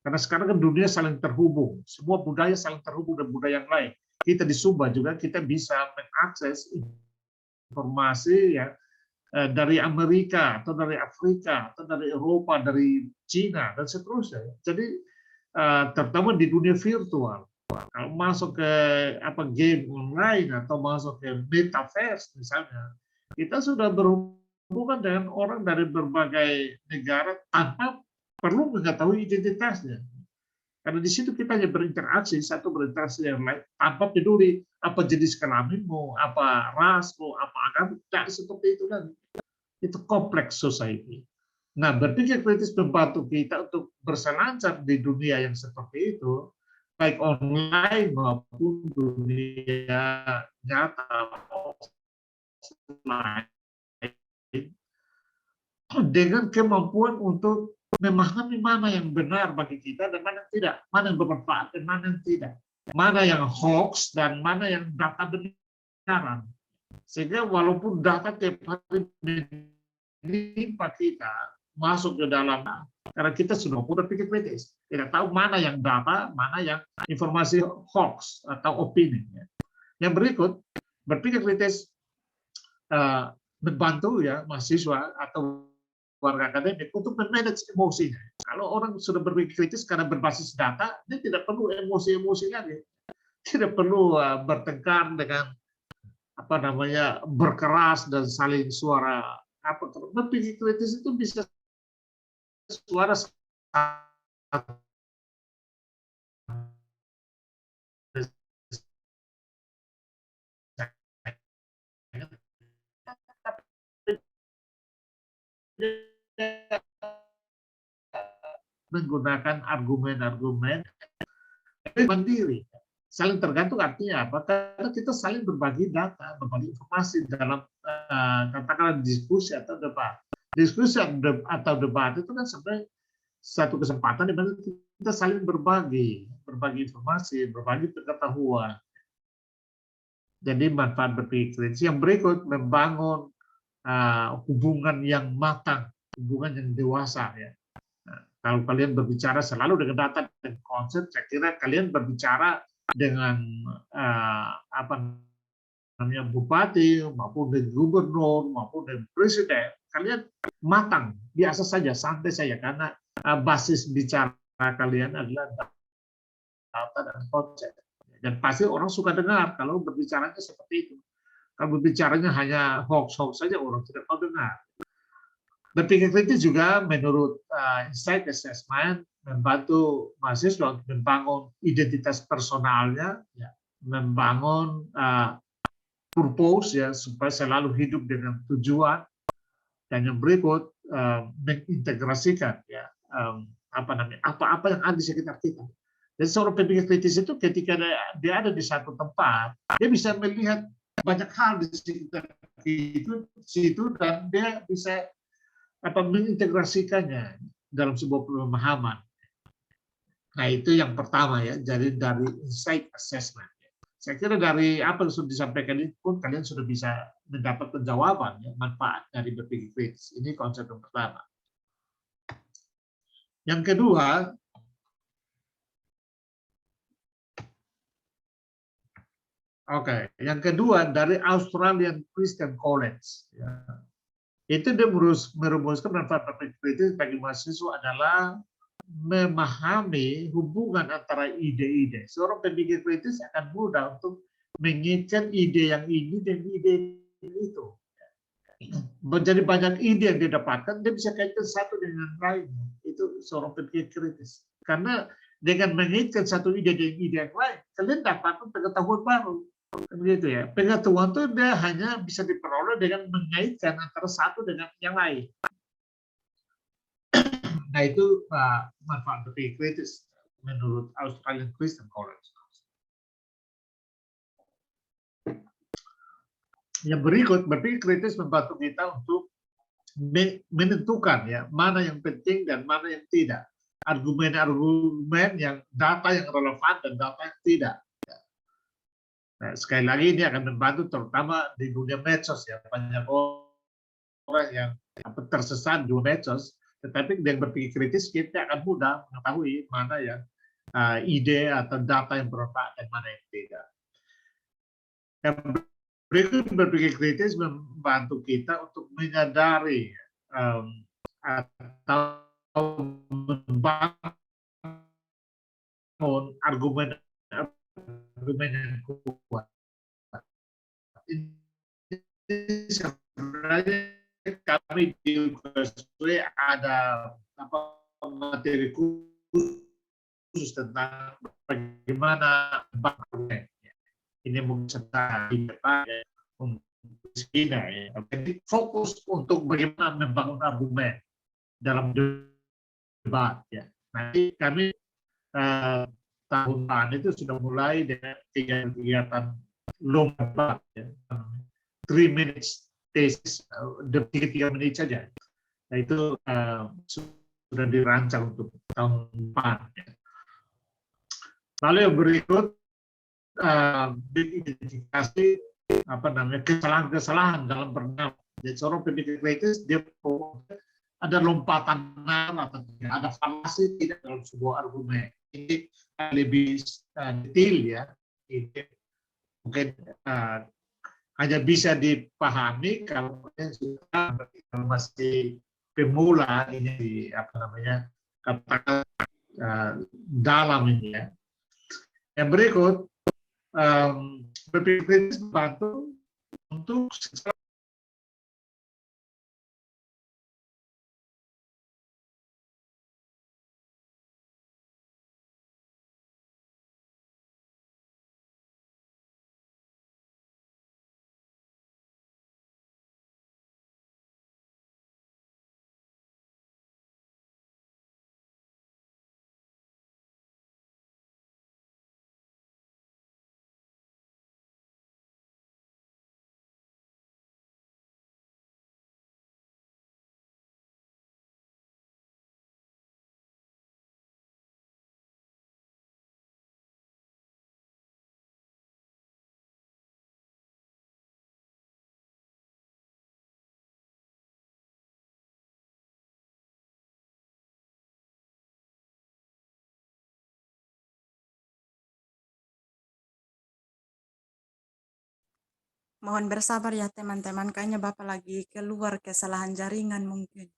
Karena sekarang kan dunia saling terhubung, semua budaya saling terhubung dengan budaya yang lain. Kita di Sumba juga kita bisa mengakses informasi ya dari Amerika atau dari Afrika atau dari Eropa, dari Cina dan seterusnya. Jadi terutama di dunia virtual. Kalau masuk ke game online atau masuk ke metaverse misalnya, kita sudah berhubungan dengan orang dari berbagai negara tanpa perlu mengetahui identitasnya. Karena di situ kita hanya berinteraksi satu berinteraksi yang lain tanpa peduli apa jenis kelaminmu, apa rasmu, apa agama, tidak seperti itu lagi. Itu kompleks society. Nah, berpikir kritis membantu kita untuk berselancar di dunia yang seperti itu, baik online maupun dunia nyata offline, dengan kemampuan untuk memahami mana yang benar bagi kita dan mana yang tidak, mana yang bermanfaat dan mana yang tidak, mana yang hoax dan mana yang data benaran. Sehingga walaupun data tiap hari menimpa kita masuk ke dalam, karena kita sudah berpikir kritis, tidak tahu mana yang data, mana yang informasi hoax atau opini. Yang berikut, berpikir kritis membantu ya mahasiswa atau warga akademik untuk memanage emosinya. Kalau orang sudah berpikir kritis karena berbasis data, dia tidak perlu emosi-emosi lagi, tidak perlu bertengkar dengan berkeras dan saling suara. Berpikir kritis itu bisa suara menggunakan argumen-argumen mandiri. Saling tergantung artinya apa? Karena kita saling berbagi data, berbagi informasi dalam katakanlah diskusi atau debat. Diskusi atau debat itu kan sebenarnya satu kesempatan di mana kita saling berbagi informasi, berbagi pengetahuan. Jadi manfaat berpikir kritis. Yang berikut membangun hubungan yang matang, hubungan yang dewasa ya. Nah, kalau kalian berbicara selalu dengan data dan konsep, saya kira kalian berbicara dengan bupati maupun dengan gubernur maupun dengan presiden, kalian matang, biasa saja, santai saja karena basis bicara kalian adalah data dan konsep. Dan pasti orang suka dengar kalau berbicaranya seperti itu. Kalau berbicaranya hanya hoax-hoax saja, orang tidak mau dengar. Berpikir kritis juga menurut insight assessment membantu mahasiswa untuk membangun identitas personalnya, ya, membangun purpose ya supaya selalu hidup dengan tujuan, dan yang berikut mengintegrasikan ya apa-apa yang ada di sekitar kita. Dan seorang pemikir kritis itu ketika dia ada di satu tempat, dia bisa melihat banyak hal di sekitar situ dan dia bisa mengintegrasikannya dalam sebuah pemahaman. Nah, itu yang pertama ya, jadi dari insight assessment. Saya kira dari apa yang sudah disampaikan ini pun kalian sudah bisa mendapatkan jawaban ya, manfaat dari berpikir kritis. Ini konsep yang pertama. Yang kedua, yang kedua dari Australian Christian College. Ya. Itu dia merumuskan manfaat berpikir kritis bagi mahasiswa adalah memahami hubungan antara ide-ide. Seorang pemikir kritis akan mudah untuk mengaitkan ide yang ini dan ide itu. Menjadi banyak ide yang didapatkan, dia bisa kaitkan satu dengan lain. Itu seorang pemikir kritis. Karena dengan mengaitkan satu ide dengan ide yang lain, kalian dapatkan pengetahuan baru. Begitu ya. Pengetahuan itu dia hanya bisa diperoleh dengan mengaitkan antara satu dengan yang lain. Nah, itu manfaat berpikir kritis menurut Australian Christian College. Yang berikut, berpikir kritis membantu kita untuk menentukan ya mana yang penting dan mana yang tidak. Argumen-argumen yang data yang relevan dan data yang tidak. Nah, sekali lagi ini akan membantu terutama di dunia medsos ya, banyak orang yang tersesat di medsos Tetapi dengan berpikir kritis kita akan mudah mengetahui mana yang ide atau data yang bermanfaat dan mana yang tidak. Yang berikut berpikir kritis membantu kita untuk menyadari atau membangun argumen yang kuat. Ini sebenarnya kami di UKSW ada materi khusus tentang bagaimana argumen. Ini mungkin sekali untuk segini ya. Jadi fokus untuk bagaimana membangun argumen dalam debat ya. Nanti kami tahun depan itu sudah mulai dengan kegiatan lomba ya. 3 minutes tesis, 3 menit saja. Nah, itu sudah dirancang untuk tahun depan. Ya. Lalu yang berikut identifikasi kesalahan-kesalahan dalam bernama. Jadi seorang pemikir kritis dia ada lompatan atau tidak, ada falasi tidak dalam sebuah argumen. Ini lebih detail ya. Ini mungkin hanya bisa dipahami kalau masih pemula ini katakan dalam ini ya. Yang berikut berpikir kritis membantu untuk Mohon bersabar ya teman-teman, kayaknya Bapak lagi keluar kesalahan jaringan mungkin.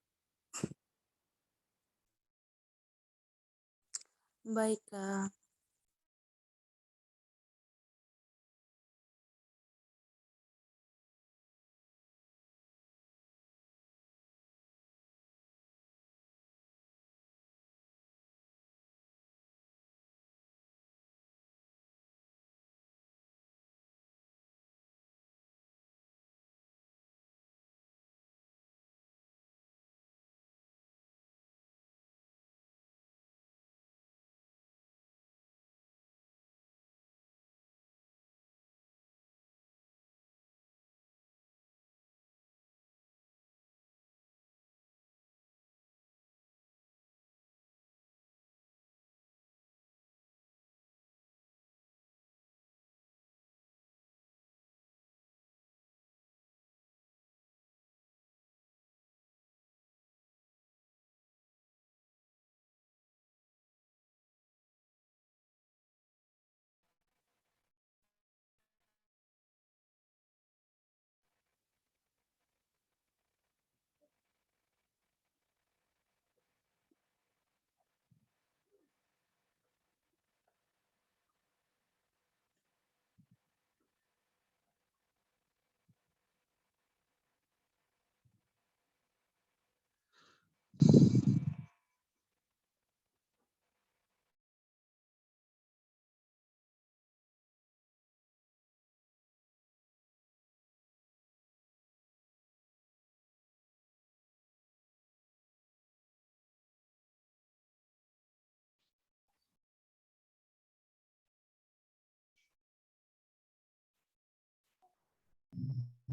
Baik, Kak.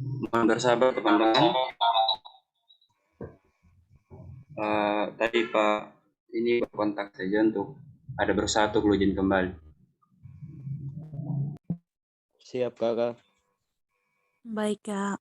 Mohon bersabar teman-teman. Tadi Pak ini kontak saja untuk ada bersatu login kembali. Siap Kakak. Baik, Kak.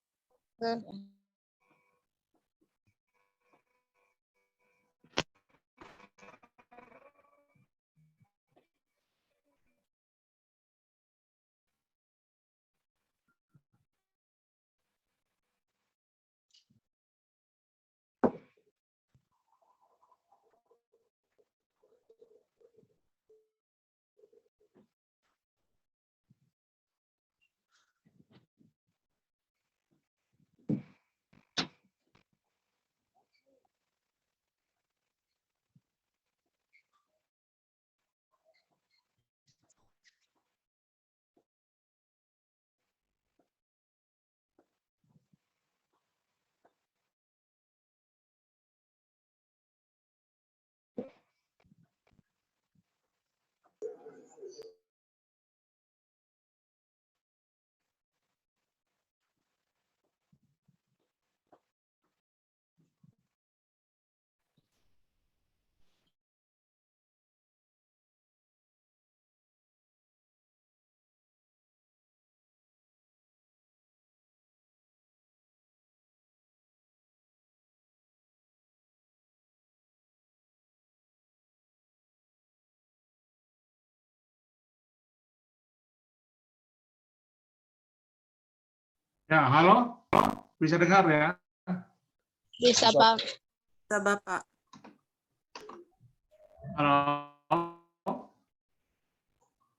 Ya, halo? Bisa dengar ya? Bisa, Pak. Bisa, Bapak. Halo?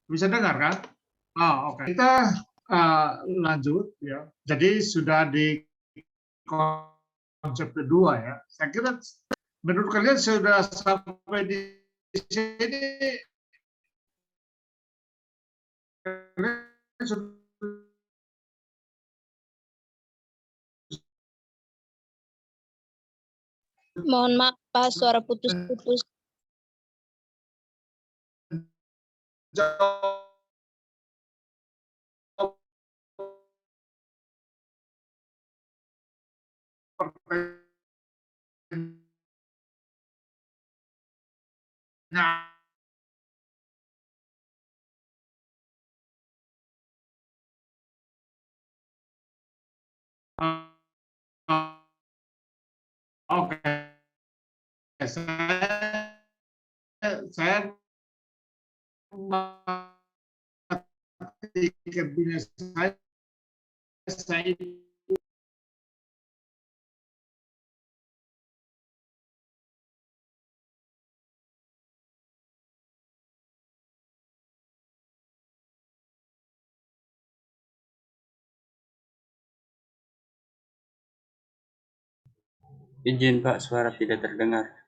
Bisa dengar kan? Oh, oke. Kita lanjut ya. Jadi sudah di konsep kedua ya. Saya kira menurut kalian sudah sampai di sini kalian sudah Mohon maaf, Pak, suara putus-putus. jawab pertanyaan. Oke, saya matikan punya saya Izin Pak, suara tidak terdengar.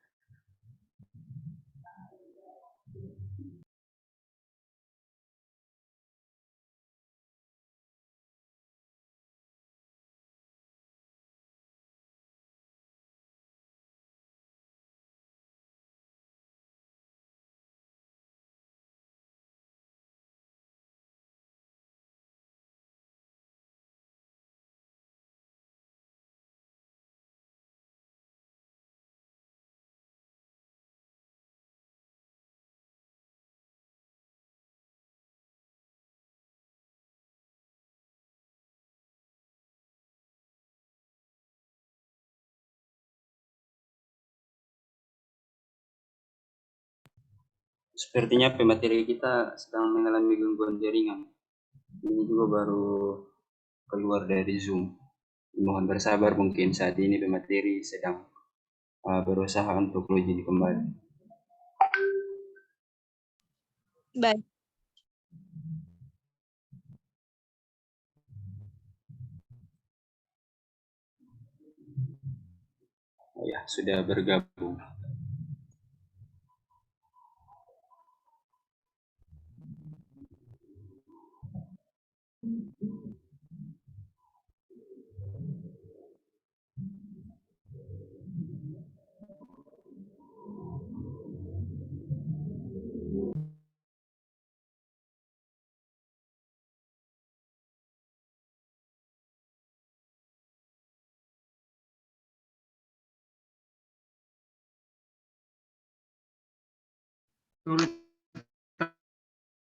Sepertinya pemateri kita sedang mengalami gangguan jaringan. Ini juga baru keluar dari Zoom. Mohon bersabar, mungkin saat ini pemateri sedang berusaha untuk login kembali. Baik. Ya, sudah bergabung.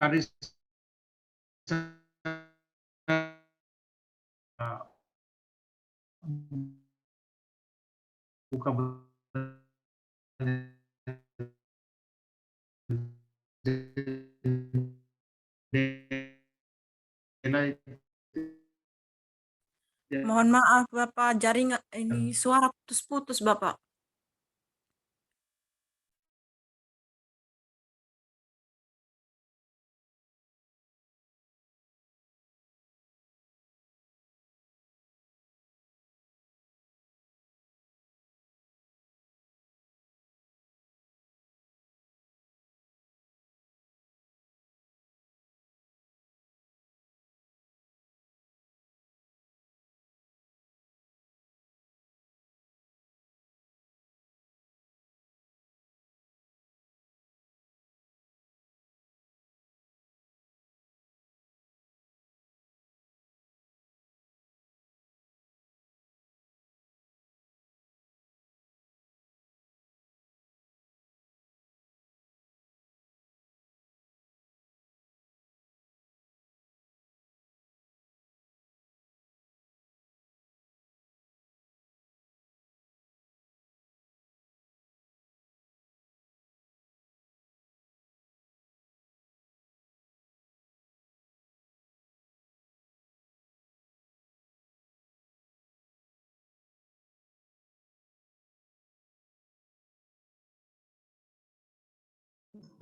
tadi buka Mohon maaf, Bapak, jaringan ini suara putus-putus, Bapak.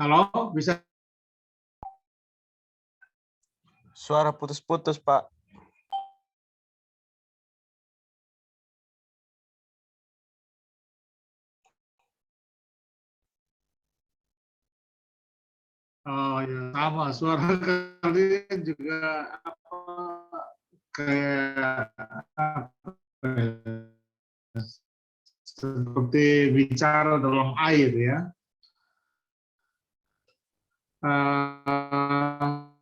Halo, bisa? Suara putus-putus, Pak. Oh ya, sama suara kalian juga apa, kayak apa ya, seperti bicara dalam air ya. Eh,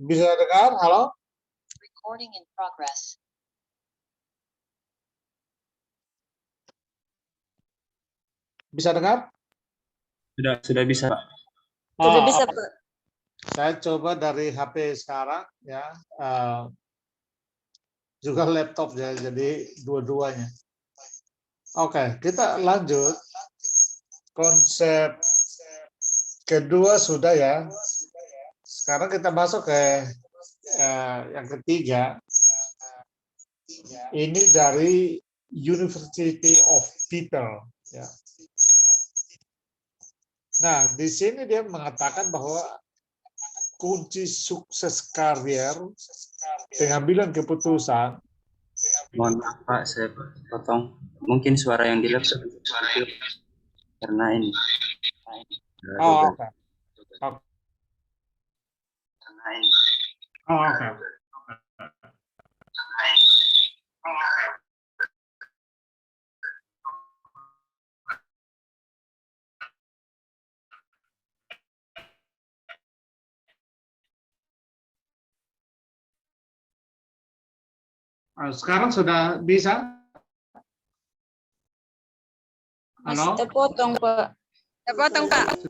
Bisa dengar? Halo? Recording in progress. Bisa dengar? Sudah bisa, Pak. Sudah Oh, bisa, oke. Pak. Saya coba dari HP sekarang ya, juga laptop ya, jadi dua-duanya. Oke, kita lanjut. Konsep kedua sudah ya. Sekarang kita masuk ke yang ketiga. Ini dari University of People. Ya. Nah, di sini dia mengatakan bahwa kunci sukses karier, pengambilan keputusan. Mohon maaf, Pak, saya potong. Mungkin suara yang di laptop itu karena ini. Oh, oke. Karena ini. Oh, oke. Sekarang sudah bisa? Masih Halo? terpotong, Pak. Terpotong, Pak.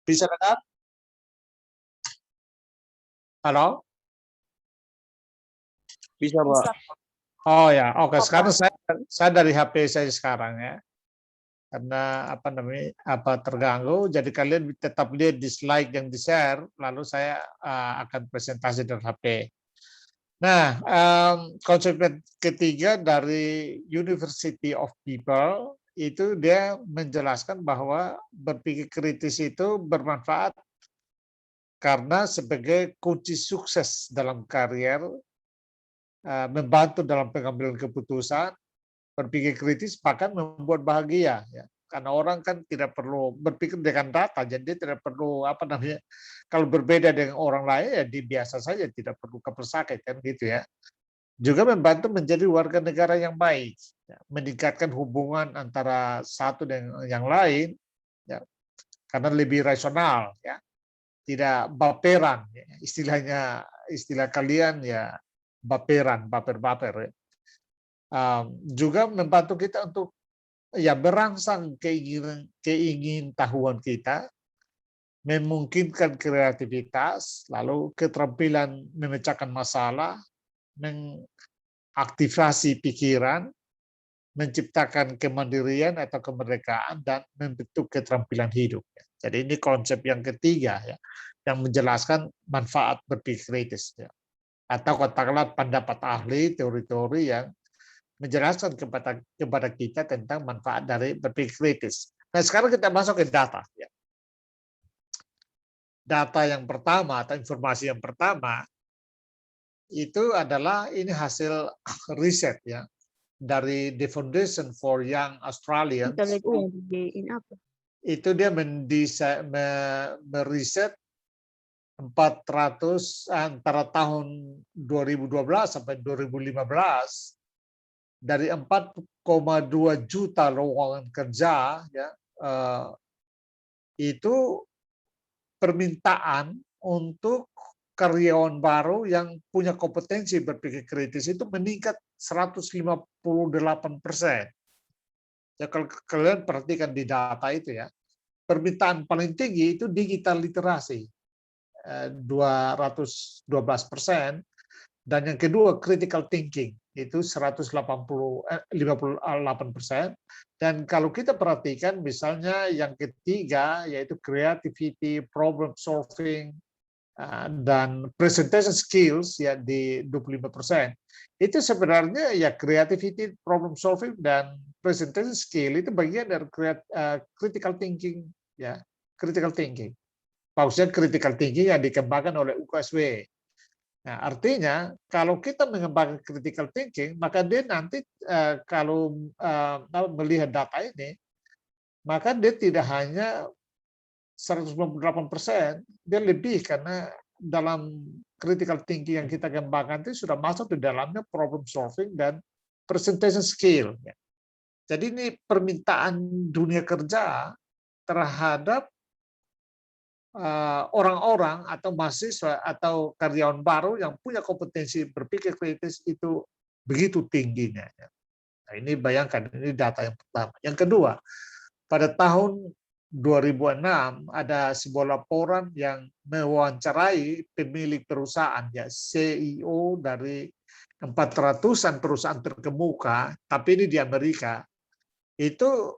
Bisa dengar? Halo? Bisa, Pak. Oh ya, oke. Sekarang saya dari HP saya sekarang ya. Karena terganggu, jadi kalian tetap lihat di slide yang di-share, lalu saya akan presentasi dari HP. Nah, konsep ketiga dari University of People itu dia menjelaskan bahwa berpikir kritis itu bermanfaat karena sebagai kunci sukses dalam karier, membantu dalam pengambilan keputusan, berpikir kritis bahkan membuat bahagia ya. Karena orang kan tidak perlu berpikir dengan data, jadi dia tidak perlu kalau berbeda dengan orang lain ya dia biasa saja, tidak perlu kepersakit kan gitu ya. Juga membantu menjadi warga negara yang baik, ya, meningkatkan hubungan antara satu dengan yang lain ya, karena lebih rasional ya, tidak baperan ya. Istilah kalian ya baperan, baper ya. Juga membantu kita untuk ya merangsang keingintahuan kita, memungkinkan kreativitas, lalu keterampilan memecahkan masalah, mengaktifasi pikiran, menciptakan kemandirian atau kemerdekaan, dan membentuk keterampilan hidup. Jadi ini konsep yang ketiga ya, yang menjelaskan manfaat berpikir kritis. Ya. Atau katakanlah pendapat ahli, teori-teori yang menjelaskan kepada kita tentang manfaat dari berpikir kritis. Nah sekarang kita masuk ke data. Ya. Data yang pertama atau informasi yang pertama itu adalah ini hasil riset ya dari The Foundation for Young Australians. Itu dia meriset 400 antara tahun 2012 sampai 2015 dari 4,2 juta lowongan kerja ya, itu permintaan untuk karyawan baru yang punya kompetensi berpikir kritis itu meningkat 158%. Ya, kalau kalian perhatikan di data itu ya, permintaan paling tinggi itu digital literasi 212%, dan yang kedua critical thinking itu 158%, dan kalau kita perhatikan misalnya yang ketiga yaitu creativity, problem solving, dan presentation skills ya di 25%. Itu sebenarnya ya creativity, problem solving, dan presentation skill itu bagian dari critical thinking ya, critical thinking. Maksudnya critical thinking yang dikembangkan oleh UKSW. Nah, artinya kalau kita mengembangkan critical thinking, maka dia nanti kalau melihat data ini, maka dia tidak hanya 198%, dia lebih karena dalam critical thinking yang kita kembangkan itu sudah masuk di dalamnya problem solving dan presentation skill. Jadi ini permintaan dunia kerja terhadap orang-orang atau mahasiswa atau karyawan baru yang punya kompetensi berpikir kritis itu begitu tingginya. Nah, ini bayangkan, ini data yang pertama. Yang kedua, pada tahun 2006 ada sebuah laporan yang mewawancarai pemilik perusahaan ya, CEO dari 400-an perusahaan terkemuka, tapi ini di Amerika, itu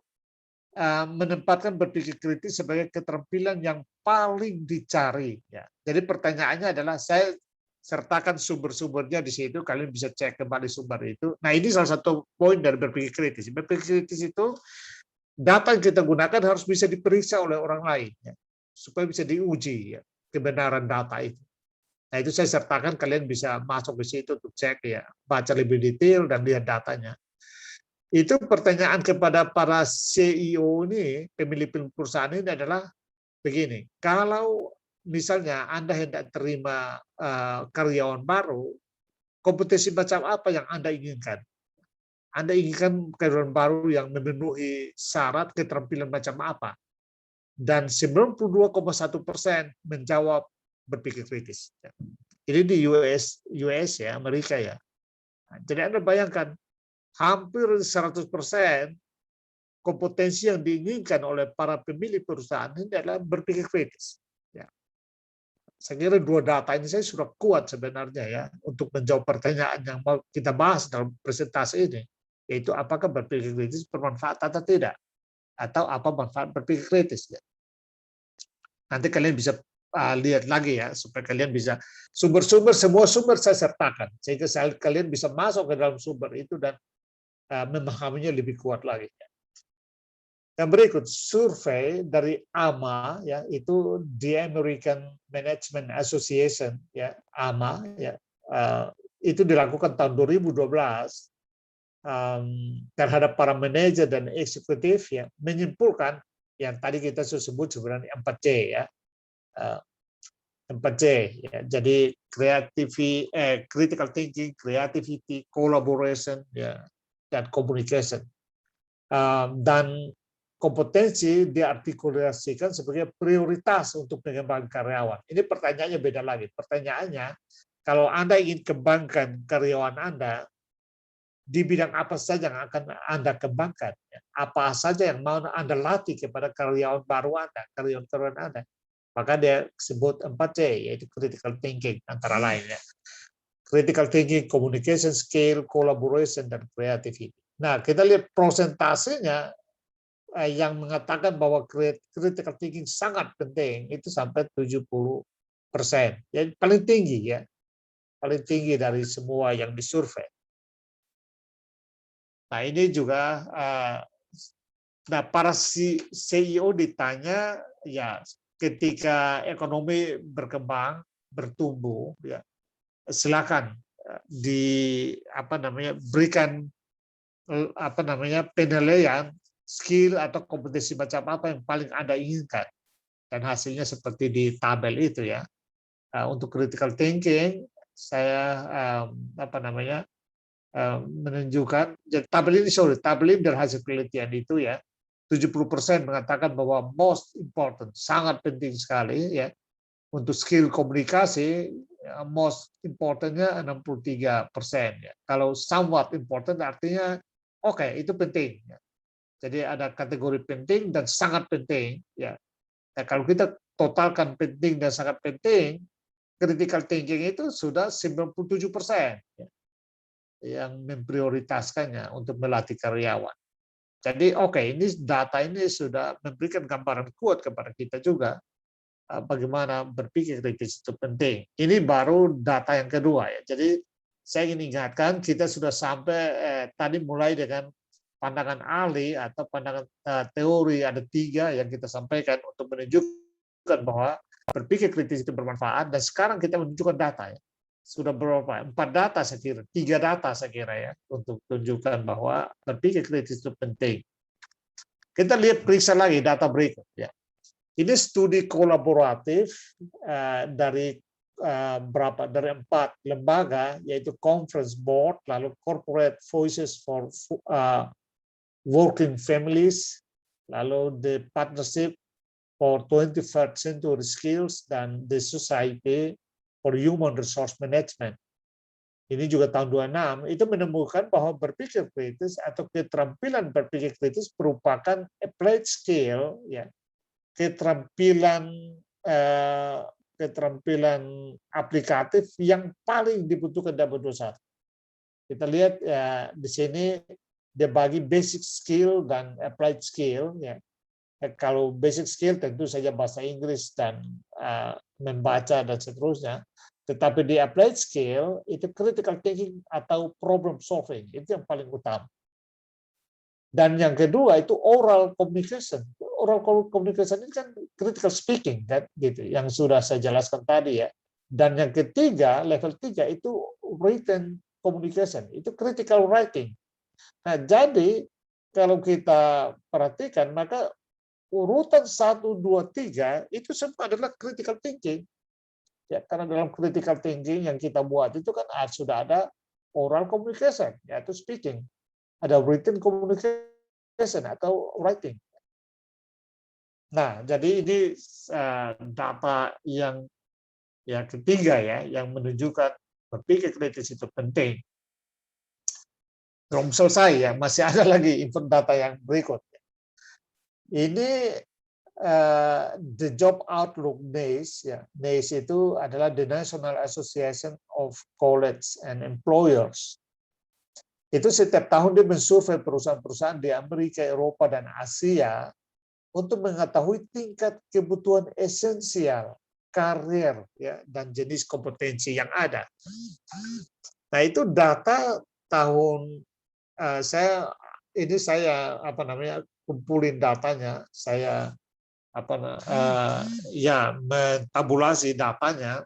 menempatkan berpikir kritis sebagai keterampilan yang paling dicari. Ya. Jadi pertanyaannya adalah, saya sertakan sumber-sumbernya di situ, kalian bisa cek kembali sumber itu. Nah ini salah satu poin dari berpikir kritis. Berpikir kritis itu data yang kita gunakan harus bisa diperiksa oleh orang lain, ya, supaya bisa diuji ya, kebenaran data itu. Nah itu saya sertakan, kalian bisa masuk ke situ untuk cek ya, baca lebih detail dan lihat datanya. Itu pertanyaan kepada para CEO ini, pemilik perusahaan ini adalah begini, kalau misalnya Anda hendak terima karyawan baru, kompetensi macam apa yang Anda inginkan? Anda inginkan karyawan baru yang memenuhi syarat keterampilan macam apa? Dan 92,1% menjawab berpikir kritis. Ini di US ya, Amerika ya. Jadi Anda bayangkan, hampir 100% kompetensi yang diinginkan oleh para pemilik perusahaan ini adalah berpikir kritis. Ya. Saya kira dua data ini saya sudah kuat sebenarnya ya untuk menjawab pertanyaan yang mau kita bahas dalam presentasi ini, yaitu apakah berpikir kritis bermanfaat atau tidak, atau apa manfaat berpikir kritis. Ya. Nanti kalian bisa lihat lagi ya, supaya kalian bisa sumber-sumber, semua sumber saya sertakan, sehingga kalian bisa masuk ke dalam sumber itu dan memahaminya lebih kuat lagi. Yang berikut, survei dari AMA ya, itu the American Management Association ya, AMA ya, itu dilakukan tahun 2012 terhadap para manajer dan eksekutif ya, menyimpulkan yang tadi kita sebut sebenarnya 4C ya. 4C ya. Jadi critical thinking, creativity, collaboration ya, dan communication. Dan kompetensi diartikulasikan sebagai prioritas untuk mengembangkan karyawan. Ini pertanyaannya beda lagi. Pertanyaannya, kalau Anda ingin kembangkan karyawan Anda, di bidang apa saja yang akan Anda kembangkan, ya. Apa saja yang mau Anda latih kepada karyawan baru Anda, karyawan Anda. Maka dia sebut 4C, yaitu critical thinking antara lain. Ya. Critical thinking, communication skill, collaboration, dan creativity. Nah, kita lihat prosentasenya yang mengatakan bahwa critical thinking sangat penting, itu sampai 70%. Ya, paling tinggi, ya. Paling tinggi dari semua yang disurvei. Nah, ini juga para CEO ditanya, ya ketika ekonomi berkembang, bertumbuh, ya silakan berikan penilaian skill atau kompetensi macam apa yang paling Anda inginkan, dan hasilnya seperti di tabel itu, ya. Untuk critical thinking, saya menunjukkan tabel ini dari hasil penelitian itu, ya, 70% mengatakan bahwa most important, sangat penting sekali, ya, untuk skill komunikasi, ya, most importantnya 63%, ya. Kalau somewhat important artinya oke, itu penting, ya. Jadi ada kategori penting dan sangat penting, ya. Nah, kalau kita totalkan penting dan sangat penting, critical thinking itu sudah 97%, ya, yang memprioritaskannya untuk melatih karyawan. Jadi ini data ini sudah memberikan gambaran kuat kepada kita juga bagaimana berpikir kritis itu penting. Ini baru data yang kedua, ya. Jadi saya ingin ingatkan, kita sudah sampai tadi mulai dengan pandangan ahli atau pandangan teori, ada 3 yang kita sampaikan untuk menunjukkan bahwa berpikir kritis itu bermanfaat, dan sekarang kita menunjukkan data, ya. Sudah berapa? 4 data saya kira, 3 data saya kira, ya, untuk tunjukkan bahwa berpikir kritis itu penting. Kita lihat periksa lagi data berikut, ya. Ini studi kolaboratif dari 4 lembaga, yaitu Conference Board, lalu Corporate Voices for Working Families, lalu The Partnership for 21st Century Skills, dan The Society for Human Resource Management. Ini juga tahun 26, itu menemukan bahwa berpikir kritis atau keterampilan berpikir kritis merupakan applied skill, ya, keterampilan aplikatif yang paling dibutuhkan dalam berusaha. Kita lihat, ya, di sini dia bagi basic skill dan applied skill, ya. Kalau basic skill tentu saja bahasa Inggris dan membaca dan seterusnya. Tetapi di applied skill itu critical thinking atau problem solving, itu yang paling utama. Dan yang kedua itu oral communication. Oral communication ini kan critical speaking, kan, gitu, yang sudah saya jelaskan tadi, ya. Dan yang ketiga, level 3 itu written communication, itu critical writing. Nah, jadi kalau kita perhatikan, maka urutan 1, 2, 3 itu semua adalah critical thinking. Ya, karena dalam critical thinking yang kita buat itu kan sudah ada oral communication, yaitu speaking. Ada written communication atau writing. Nah, jadi ini data yang ketiga, ya, yang menunjukkan berpikir kritis itu penting. Belum selesai, ya, masih ada lagi info data yang berikut. Ini the Job Outlook NACE, ya. NACE itu adalah the National Association of College and Employers. Itu setiap tahun dia mensurvei perusahaan-perusahaan di Amerika, Eropa, dan Asia untuk mengetahui tingkat kebutuhan esensial karir, ya, dan jenis kompetensi yang ada. Nah, itu data tahun saya kumpulin datanya, saya mentabulasi datanya,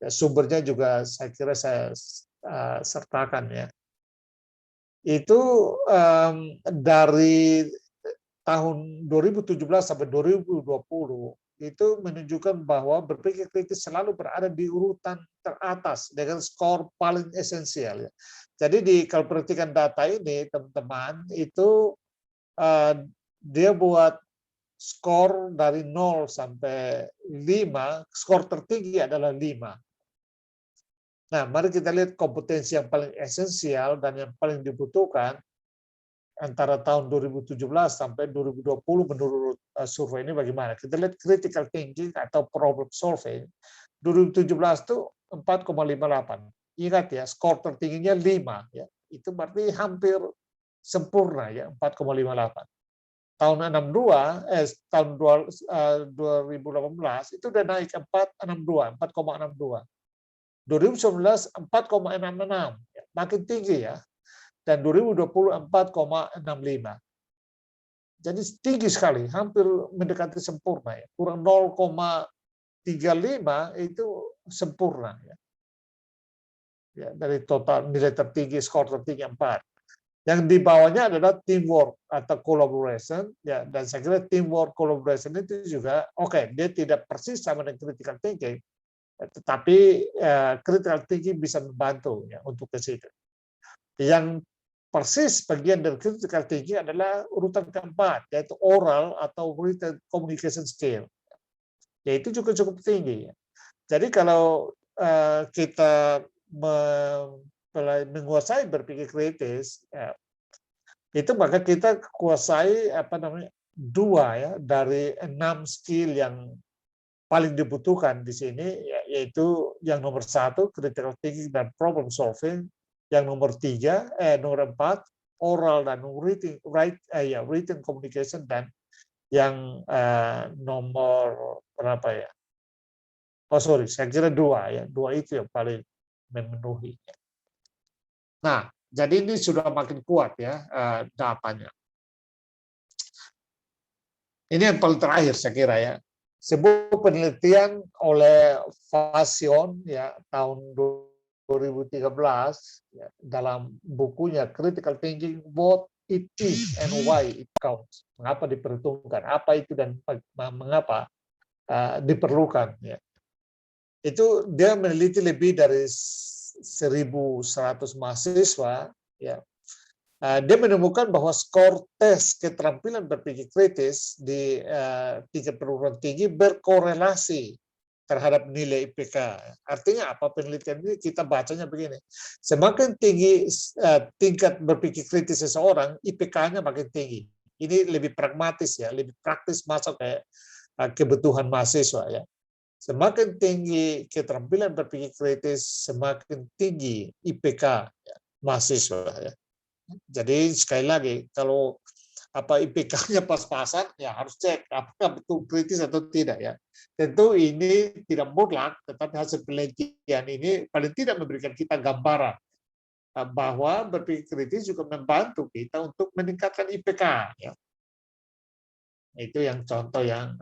sumbernya juga saya kira saya sertakan, ya. Itu dari tahun 2017 sampai 2020 itu menunjukkan bahwa berpikir kritis selalu berada di urutan teratas dengan skor paling esensial, ya. Jadi kalau perhatikan data ini, teman-teman, itu dia buat skor dari 0 sampai 5, skor tertinggi adalah 5. Nah, mari kita lihat kompetensi yang paling esensial dan yang paling dibutuhkan antara tahun 2017 sampai 2020 menurut survei ini bagaimana. Kita lihat critical thinking atau problem solving. 2017 itu 4,58. Ingat ya, skor tertingginya 5 ya. Itu berarti hampir sempurna ya, 4,58. Tahun 2018 itu udah naik 4,62. 2019 4,66, makin tinggi ya. Dan 2020 4,65. Jadi tinggi sekali, hampir mendekati sempurna ya. Kurang 0,35 itu sempurna ya. Ya, dari total nilai tertinggi, skor tertinggi 4. Yang di bawahnya adalah teamwork atau collaboration ya, dan saya kira teamwork collaboration itu juga oke, dia tidak persis sama dengan critical thinking, tetapi critical thinking bisa membantu ya untuk ke situ. Yang persis bagian dari critical thinking adalah urutan keempat, yaitu oral atau written communication skill. Yaitu juga cukup tinggi. Jadi kalau kita menguasai berpikir kritis, ya, itu maka kita kuasai 2 ya dari 6 skill yang paling dibutuhkan di sini, yaitu yang nomor 1 critical thinking dan problem solving, yang nomor 4 oral dan written communication, dan yang nomor berapa ya? Saya kira 2 ya, 2 itu yang paling memenuhi. Nah, jadi ini sudah makin kuat ya datanya. Ini yang paling terakhir saya kira ya. Sebuah penelitian oleh Fasion ya tahun 2013 ya, dalam bukunya Critical Thinking, What It Is and Why It Counts. Mengapa diperhitungkan? Apa itu dan mengapa diperlukan? Ya. Itu dia meneliti lebih dari 1.100 mahasiswa. Ya. Dia menemukan bahwa skor tes keterampilan berpikir kritis di tingkat perguruan tinggi berkorelasi terhadap nilai IPK. Artinya apa penelitian ini? Kita bacanya begini. Semakin tinggi tingkat berpikir kritis seseorang, IPK-nya makin tinggi. Ini lebih pragmatis ya, lebih praktis masuk ke kebutuhan mahasiswa ya. Semakin tinggi keterampilan berpikir kritis, semakin tinggi IPK ya, mahasiswa ya. Jadi sekali lagi, kalau IPK-nya pas-pasan, ya harus cek apakah betul kritis atau tidak ya. Tentu ini tidak mutlak, tetapi hasil penelitian ini paling tidak memberikan kita gambaran bahwa berpikir kritis juga membantu kita untuk meningkatkan IPK. Ya. Itu yang contoh yang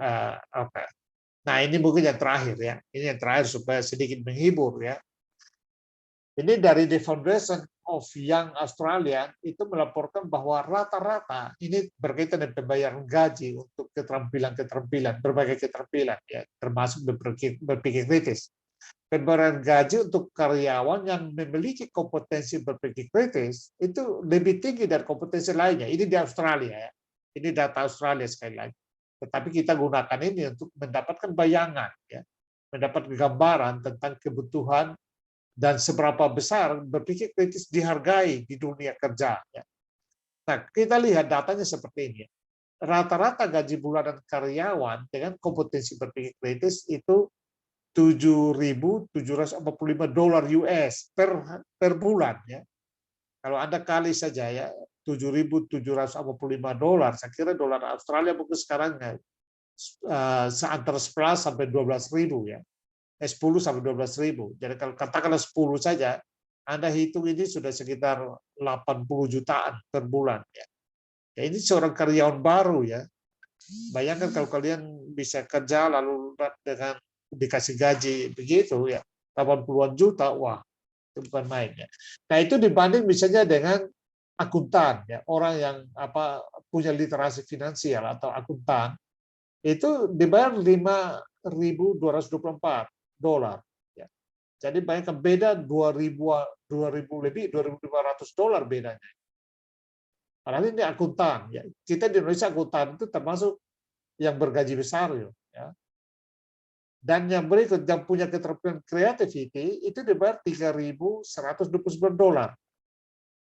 Nah ini mungkin yang terakhir ya. Ini yang terakhir supaya sedikit menghibur ya. Ini dari The Foundation of Young Australian itu melaporkan bahwa rata-rata ini berkaitan dengan pembayaran gaji untuk keterampilan, berbagai keterampilan, ya, termasuk berpikir kritis. Pembayaran gaji untuk karyawan yang memiliki kompetensi berpikir kritis itu lebih tinggi dari kompetensi lainnya. Ini di Australia, ya. Ini data Australia sekali lagi. Tetapi kita gunakan ini untuk mendapatkan bayangan, ya, mendapat gambaran tentang kebutuhan dan seberapa besar berpikir kritis dihargai di dunia kerja. Nah, kita lihat datanya seperti ini. Rata-rata gaji bulanan karyawan dengan kompetensi berpikir kritis itu $7.745 US per bulan. Ya. Kalau Anda kali saja ya $7.745, saya kira dolar Australia mungkin sekarang antara 11 sampai 12.000 ya. 10 sampai 12.000. Jadi kalau katakanlah 10 saja, Anda hitung ini sudah sekitar 80 jutaan per bulan. Ya. Ya, ini seorang karyawan baru ya. Bayangkan kalau kalian bisa kerja lalu dengan dikasih gaji begitu ya, 80-an juta, wah itu bukan main ya. Nah itu dibanding misalnya dengan akuntan ya, orang yang punya literasi finansial atau akuntan itu dibayar $5.224. Ya. Jadi bayangkan beda $2.500 bedanya. Padahal ini akuntan. Ya. Kita di Indonesia akuntan itu termasuk yang bergaji besar. Ya. Dan yang berikut yang punya keterampilan creativity itu dibayar $3.129.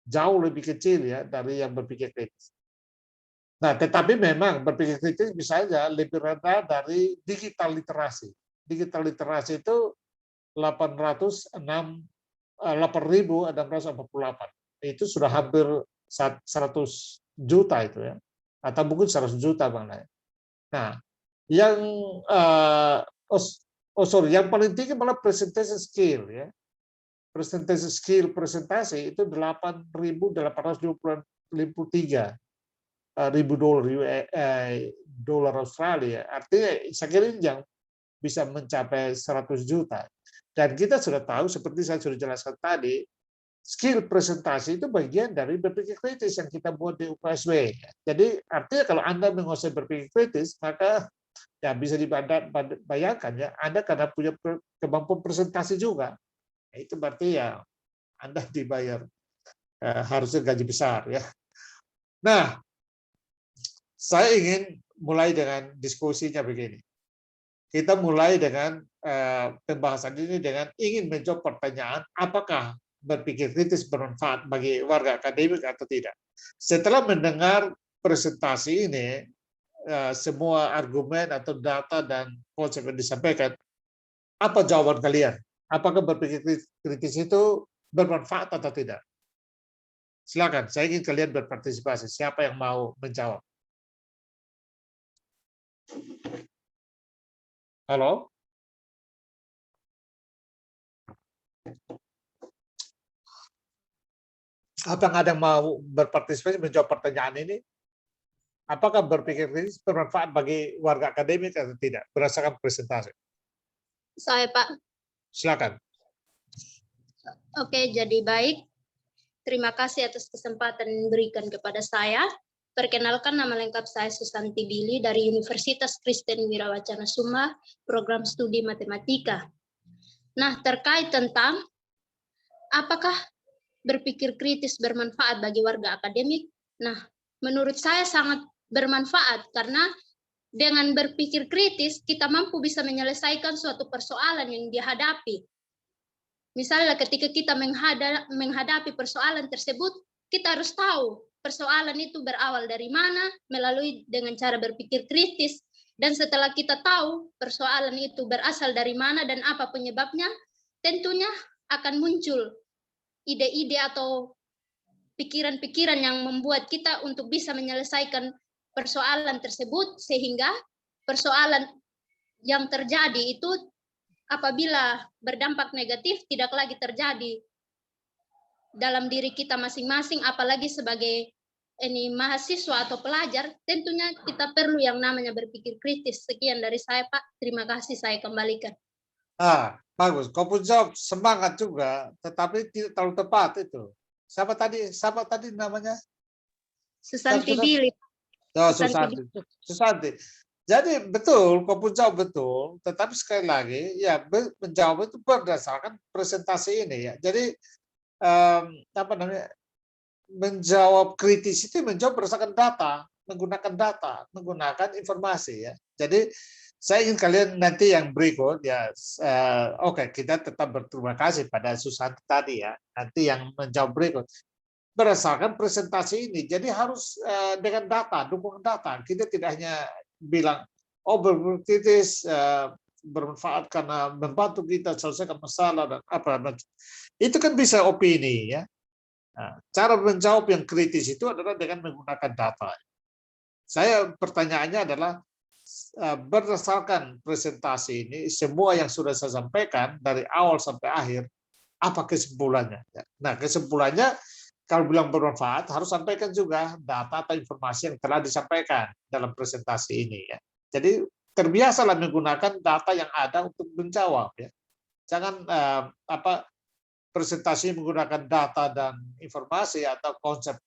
Jauh lebih kecil ya dari yang berpikir kritis. Nah, tetapi memang berpikir kritis misalnya lebih rendah dari digital literasi. Digital literasi itu 8.648. Itu sudah hampir 100 juta itu ya. Atau mungkin 100 juta Bang Nay. Nah, yang yang paling tinggi malah presentation skill ya. Presentation skill presentasi itu 8.853 ribu dolar Australia. Artinya saya kira yang bisa mencapai 100 juta. Dan kita sudah tahu seperti saya sudah jelaskan tadi, skill presentasi itu bagian dari berpikir kritis yang kita buat di UKSW. Jadi artinya kalau Anda menguasai berpikir kritis, maka ya bisa dibayangkan ya, Anda karena punya kemampuan presentasi juga. Itu berarti ya Anda dibayar harusnya gaji besar ya. Nah, saya ingin mulai dengan diskusinya begini. Kita mulai dengan pembahasan ini dengan ingin menjawab pertanyaan apakah berpikir kritis bermanfaat bagi warga akademik atau tidak. Setelah mendengar presentasi ini, semua argumen atau data dan konsep yang disampaikan, apa jawaban kalian? Apakah berpikir kritis itu bermanfaat atau tidak? Silakan, saya ingin kalian berpartisipasi. Siapa yang mau menjawab? Halo? Apa ada yang mau berpartisipasi menjawab pertanyaan ini? Apakah berpikir kritis bermanfaat bagi warga akademik atau tidak? Berdasarkan presentasi. Saya, Pak. Silakan. Oke, jadi baik. Terima kasih atas kesempatan yang diberikan kepada saya. Perkenalkan, nama lengkap saya Susanti Billy dari Universitas Kristen Wirawacana Sumba, program studi matematika. Nah, terkait tentang apakah berpikir kritis bermanfaat bagi warga akademik? Nah, menurut saya sangat bermanfaat karena dengan berpikir kritis kita mampu bisa menyelesaikan suatu persoalan yang dihadapi. Misalnya ketika kita menghadapi persoalan tersebut, kita harus tahu persoalan itu berawal dari mana melalui dengan cara berpikir kritis. Dan setelah kita tahu persoalan itu berasal dari mana dan apa penyebabnya, tentunya akan muncul ide-ide atau pikiran-pikiran yang membuat kita untuk bisa menyelesaikan persoalan tersebut, sehingga persoalan yang terjadi itu apabila berdampak negatif tidak lagi terjadi dalam diri kita masing-masing, apalagi sebagai mahasiswa atau pelajar, tentunya kita perlu yang namanya berpikir kritis. Sekian dari saya, Pak. Terima kasih, saya kembalikan. Bagus. Kau pun jawab semangat juga, tetapi tidak terlalu tepat itu. Siapa tadi namanya? Susanti Billy. Oh, Susanti. Jadi betul, kau pun jawab betul, tetapi sekali lagi ya menjawab itu berdasarkan presentasi ini ya. Jadi menjawab kritis itu menjawab berdasarkan data, menggunakan informasi ya. Jadi saya ingin kalian nanti yang berikut ya, oke, kita tetap berterima kasih pada Susanti tadi ya. Nanti yang menjawab berikut berdasarkan presentasi ini. Jadi harus dengan data, dukungan data. Kita tidak hanya bilang berpikir kritis bermanfaat karena membantu kita selesaikan masalah dan apa. Itu kan bisa opini ya. Nah, cara menjawab yang kritis itu adalah dengan menggunakan data. Saya pertanyaannya adalah berdasarkan presentasi ini semua yang sudah saya sampaikan dari awal sampai akhir, apa kesimpulannya? Nah, kesimpulannya kalau bilang bermanfaat, harus sampaikan juga data atau informasi yang telah disampaikan dalam presentasi ini. Ya. Jadi terbiasalah menggunakan data yang ada untuk menjawab. Ya. Jangan presentasi menggunakan data dan informasi atau konsep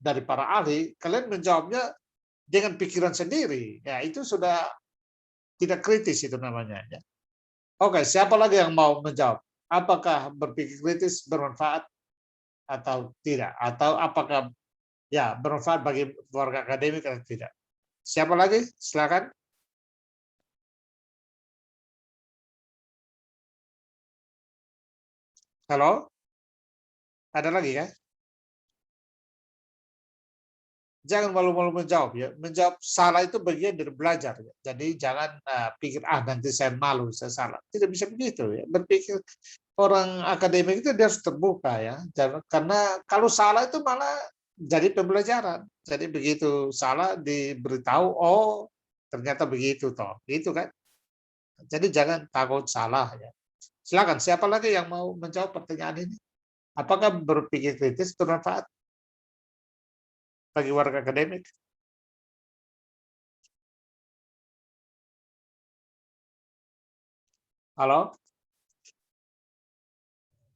dari para ahli, kalian menjawabnya dengan pikiran sendiri. Ya, itu sudah tidak kritis itu namanya. Ya. Oke, siapa lagi yang mau menjawab? Apakah berpikir kritis bermanfaat atau tidak, atau apakah ya bermanfaat bagi warga akademik atau tidak? Siapa lagi? Silakan. Halo? Ada lagi ya? Jangan malu-malu menjawab ya. Menjawab salah itu bagian dari belajar ya. Jadi jangan pikir nanti saya malu, saya salah. Tidak bisa begitu ya. Berpikir orang akademik itu dia harus terbuka ya. Karena kalau salah itu malah jadi pembelajaran. Jadi begitu salah diberitahu, oh ternyata begitu toh. Gitu kan. Jadi jangan takut salah ya. Silakan, siapa lagi yang mau menjawab pertanyaan ini? Apakah berpikir kritis bermanfaat bagi warga akademik? Halo?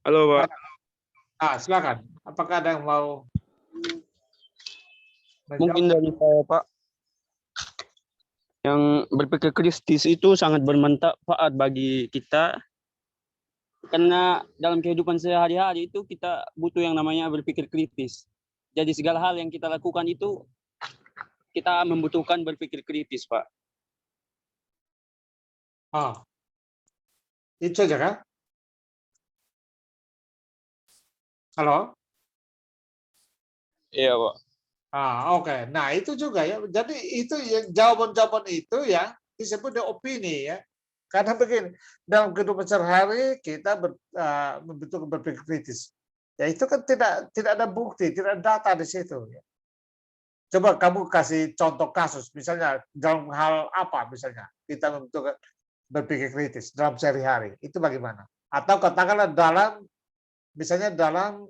Halo, Pak. Silakan. Apakah ada yang mau Mungkin menjawab? dari saya, Pak, yang berpikir kritis itu sangat bermanfaat bagi kita, karena dalam kehidupan sehari-hari itu kita butuh yang namanya berpikir kritis. Jadi segala hal yang kita lakukan itu kita membutuhkan berpikir kritis, Pak. Itu saja kan? Halo? Iya, Pak. Oke. Nah, itu juga ya. Jadi itu yang jawaban-jawaban itu ya disebut dengan opini ya. Karena begini, dalam kehidupan sehari-hari kita membutuhkan berpikir kritis. Ya itu kan tidak ada bukti, tidak ada data di situ. Ya. Coba kamu kasih contoh kasus, misalnya dalam hal apa misalnya kita membutuhkan berpikir kritis dalam sehari-hari. Itu bagaimana? Atau katakanlah misalnya dalam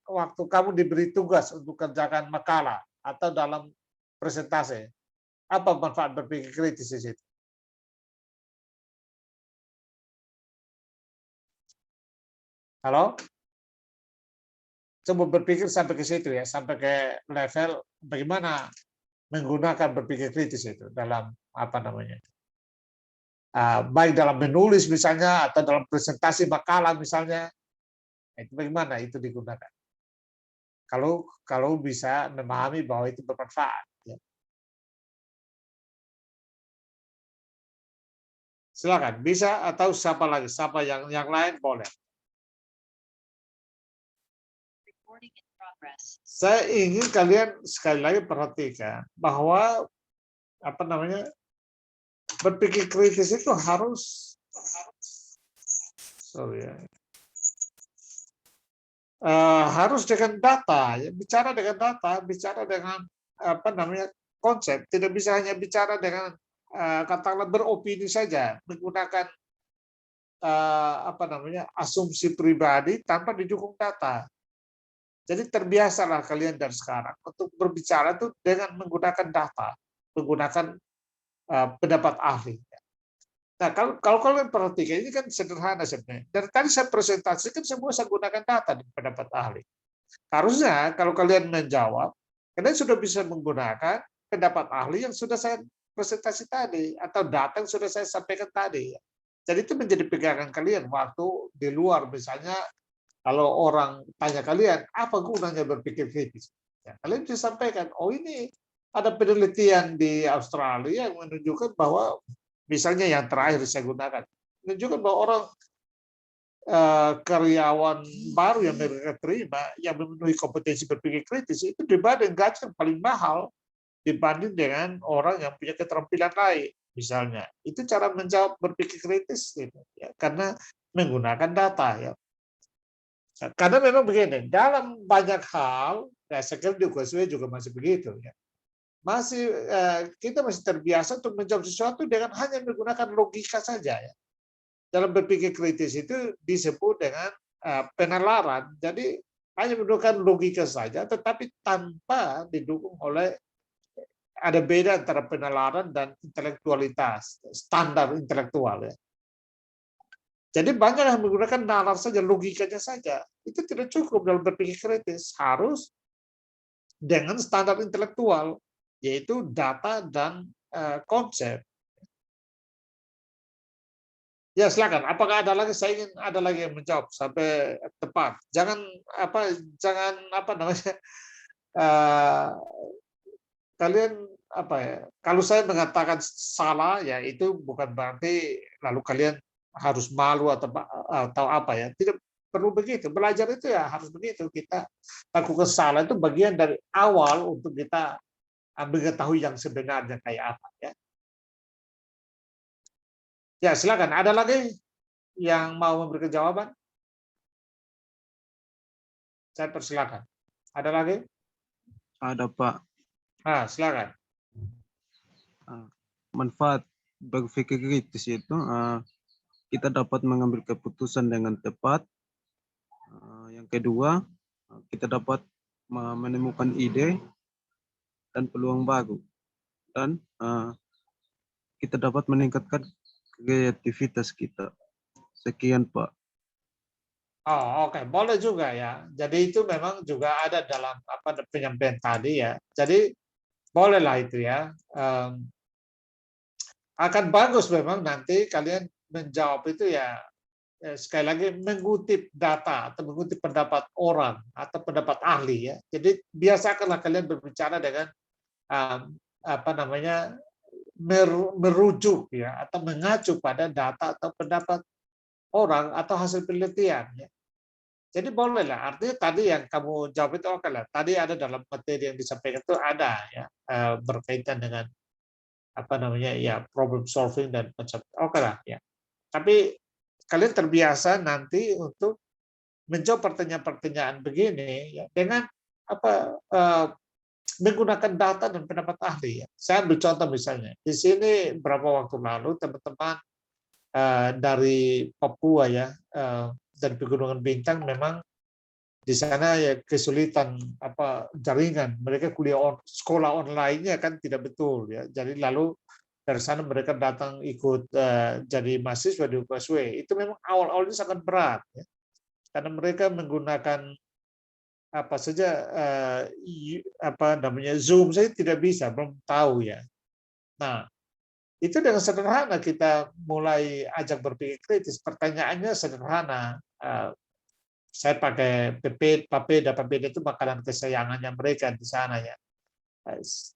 waktu kamu diberi tugas untuk kerjakan makalah atau dalam presentasi, apa manfaat berpikir kritis di situ? Halo? Coba berpikir sampai ke situ ya, sampai ke level bagaimana menggunakan berpikir kritis itu dalam apa namanya? Baik dalam menulis misalnya atau dalam presentasi makalah misalnya, itu bagaimana itu digunakan? Kalau bisa memahami bahwa itu bermanfaat. Ya. Silakan, bisa atau siapa lagi? Siapa yang lain boleh. Recording in progress. Saya ingin kalian sekali lagi perhatikan bahwa apa namanya berpikir kritis itu harus harus dengan data, ya. Bicara dengan data, bicara dengan apa namanya konsep. Tidak bisa hanya bicara dengan katakanlah beropini saja, menggunakan apa namanya asumsi pribadi tanpa didukung data. Jadi terbiasalah kalian dari sekarang untuk berbicara itu dengan menggunakan data, menggunakan pendapat ahli. Nah, kalau kalian perhatikan, ini kan sederhana sebenarnya. Dari tadi saya presentasikan semua saya gunakan data di pendapat ahli. Harusnya kalau kalian menjawab, kalian sudah bisa menggunakan pendapat ahli yang sudah saya presentasi tadi, atau data yang sudah saya sampaikan tadi. Jadi itu menjadi pegangan kalian waktu di luar, misalnya kalau orang tanya kalian, apa gunanya berpikir kritis? Ya, kalian bisa sampaikan, oh ini ada penelitian di Australia yang menunjukkan bahwa misalnya yang terakhir saya gunakan, menunjukkan bahwa orang karyawan baru yang mereka terima yang memenuhi kompetensi berpikir kritis itu dibanding gaji yang paling mahal dibanding dengan orang yang punya keterampilan lain. Misalnya, itu cara menjawab berpikir kritis, gitu, ya, karena menggunakan data. Ya. Karena memang begini, dalam banyak hal, ya, saya kira di UKSW juga masih begitu. Ya. Kita masih terbiasa untuk menjawab sesuatu dengan hanya menggunakan logika saja. Ya. Dalam berpikir kritis itu disebut dengan penalaran. Jadi hanya menggunakan logika saja, tetapi tanpa didukung oleh ada beda antara penalaran dan intelektualitas, standar intelektual. Ya. Jadi banyak yang menggunakan nalar saja, logikanya saja. Itu tidak cukup dalam berpikir kritis. Harus dengan standar intelektual, yaitu data dan konsep. Ya silakan. Apakah ada lagi? Saya ingin ada lagi yang menjawab sampai tepat. Jangan apa namanya? Kalian apa ya? Kalau saya mengatakan salah, ya itu bukan berarti lalu kalian harus malu atau apa ya? Tidak perlu begitu. Belajar itu ya harus begitu. Kita lakukan salah itu bagian dari awal untuk kita mengetahui yang sebenarnya kayak apa ya. Ya, silakan. Ada lagi yang mau memberikan jawaban? Saya persilakan. Ada lagi? Ada Pak. Silakan. Manfaat berpikir kritis itu kita dapat mengambil keputusan dengan tepat. Yang kedua, kita dapat menemukan ide dan peluang baru. Dan kita dapat meningkatkan kreativitas kita. Sekian Pak. Oh, oke. Boleh juga ya. Jadi itu memang juga ada dalam penyampaian tadi ya. Jadi bolehlah itu ya. Akan bagus memang nanti kalian menjawab itu ya, sekali lagi mengutip data atau mengutip pendapat orang atau pendapat ahli ya. Jadi biasakanlah kalian berbicara dengan merujuk ya atau mengacu pada data atau pendapat orang atau hasil penelitian ya. Jadi bolehlah, artinya tadi yang kamu jawab itu oke lah. Tadi ada dalam materi yang disampaikan itu ada ya berkaitan dengan ya problem solving dan macam oke lah ya. Tapi kalian terbiasa nanti untuk menjawab pertanyaan-pertanyaan begini ya dengan menggunakan data dan pendapat ahli ya. Saya ambil contoh misalnya di sini beberapa waktu lalu teman-teman dari Papua ya, dari Pegunungan Bintang memang di sana ya kesulitan jaringan, mereka sekolah online-nya kan tidak betul ya. Jadi lalu dari sana mereka datang ikut jadi mahasiswa di UKSW. Itu memang awal-awalnya sangat berat ya. Karena mereka menggunakan Zoom saya tidak bisa, belum tahu ya. Nah, itu dengan sederhana kita mulai ajak berpikir kritis. Pertanyaannya sederhana. Saya pakai papeda itu makanan kesayangannya mereka di sana ya.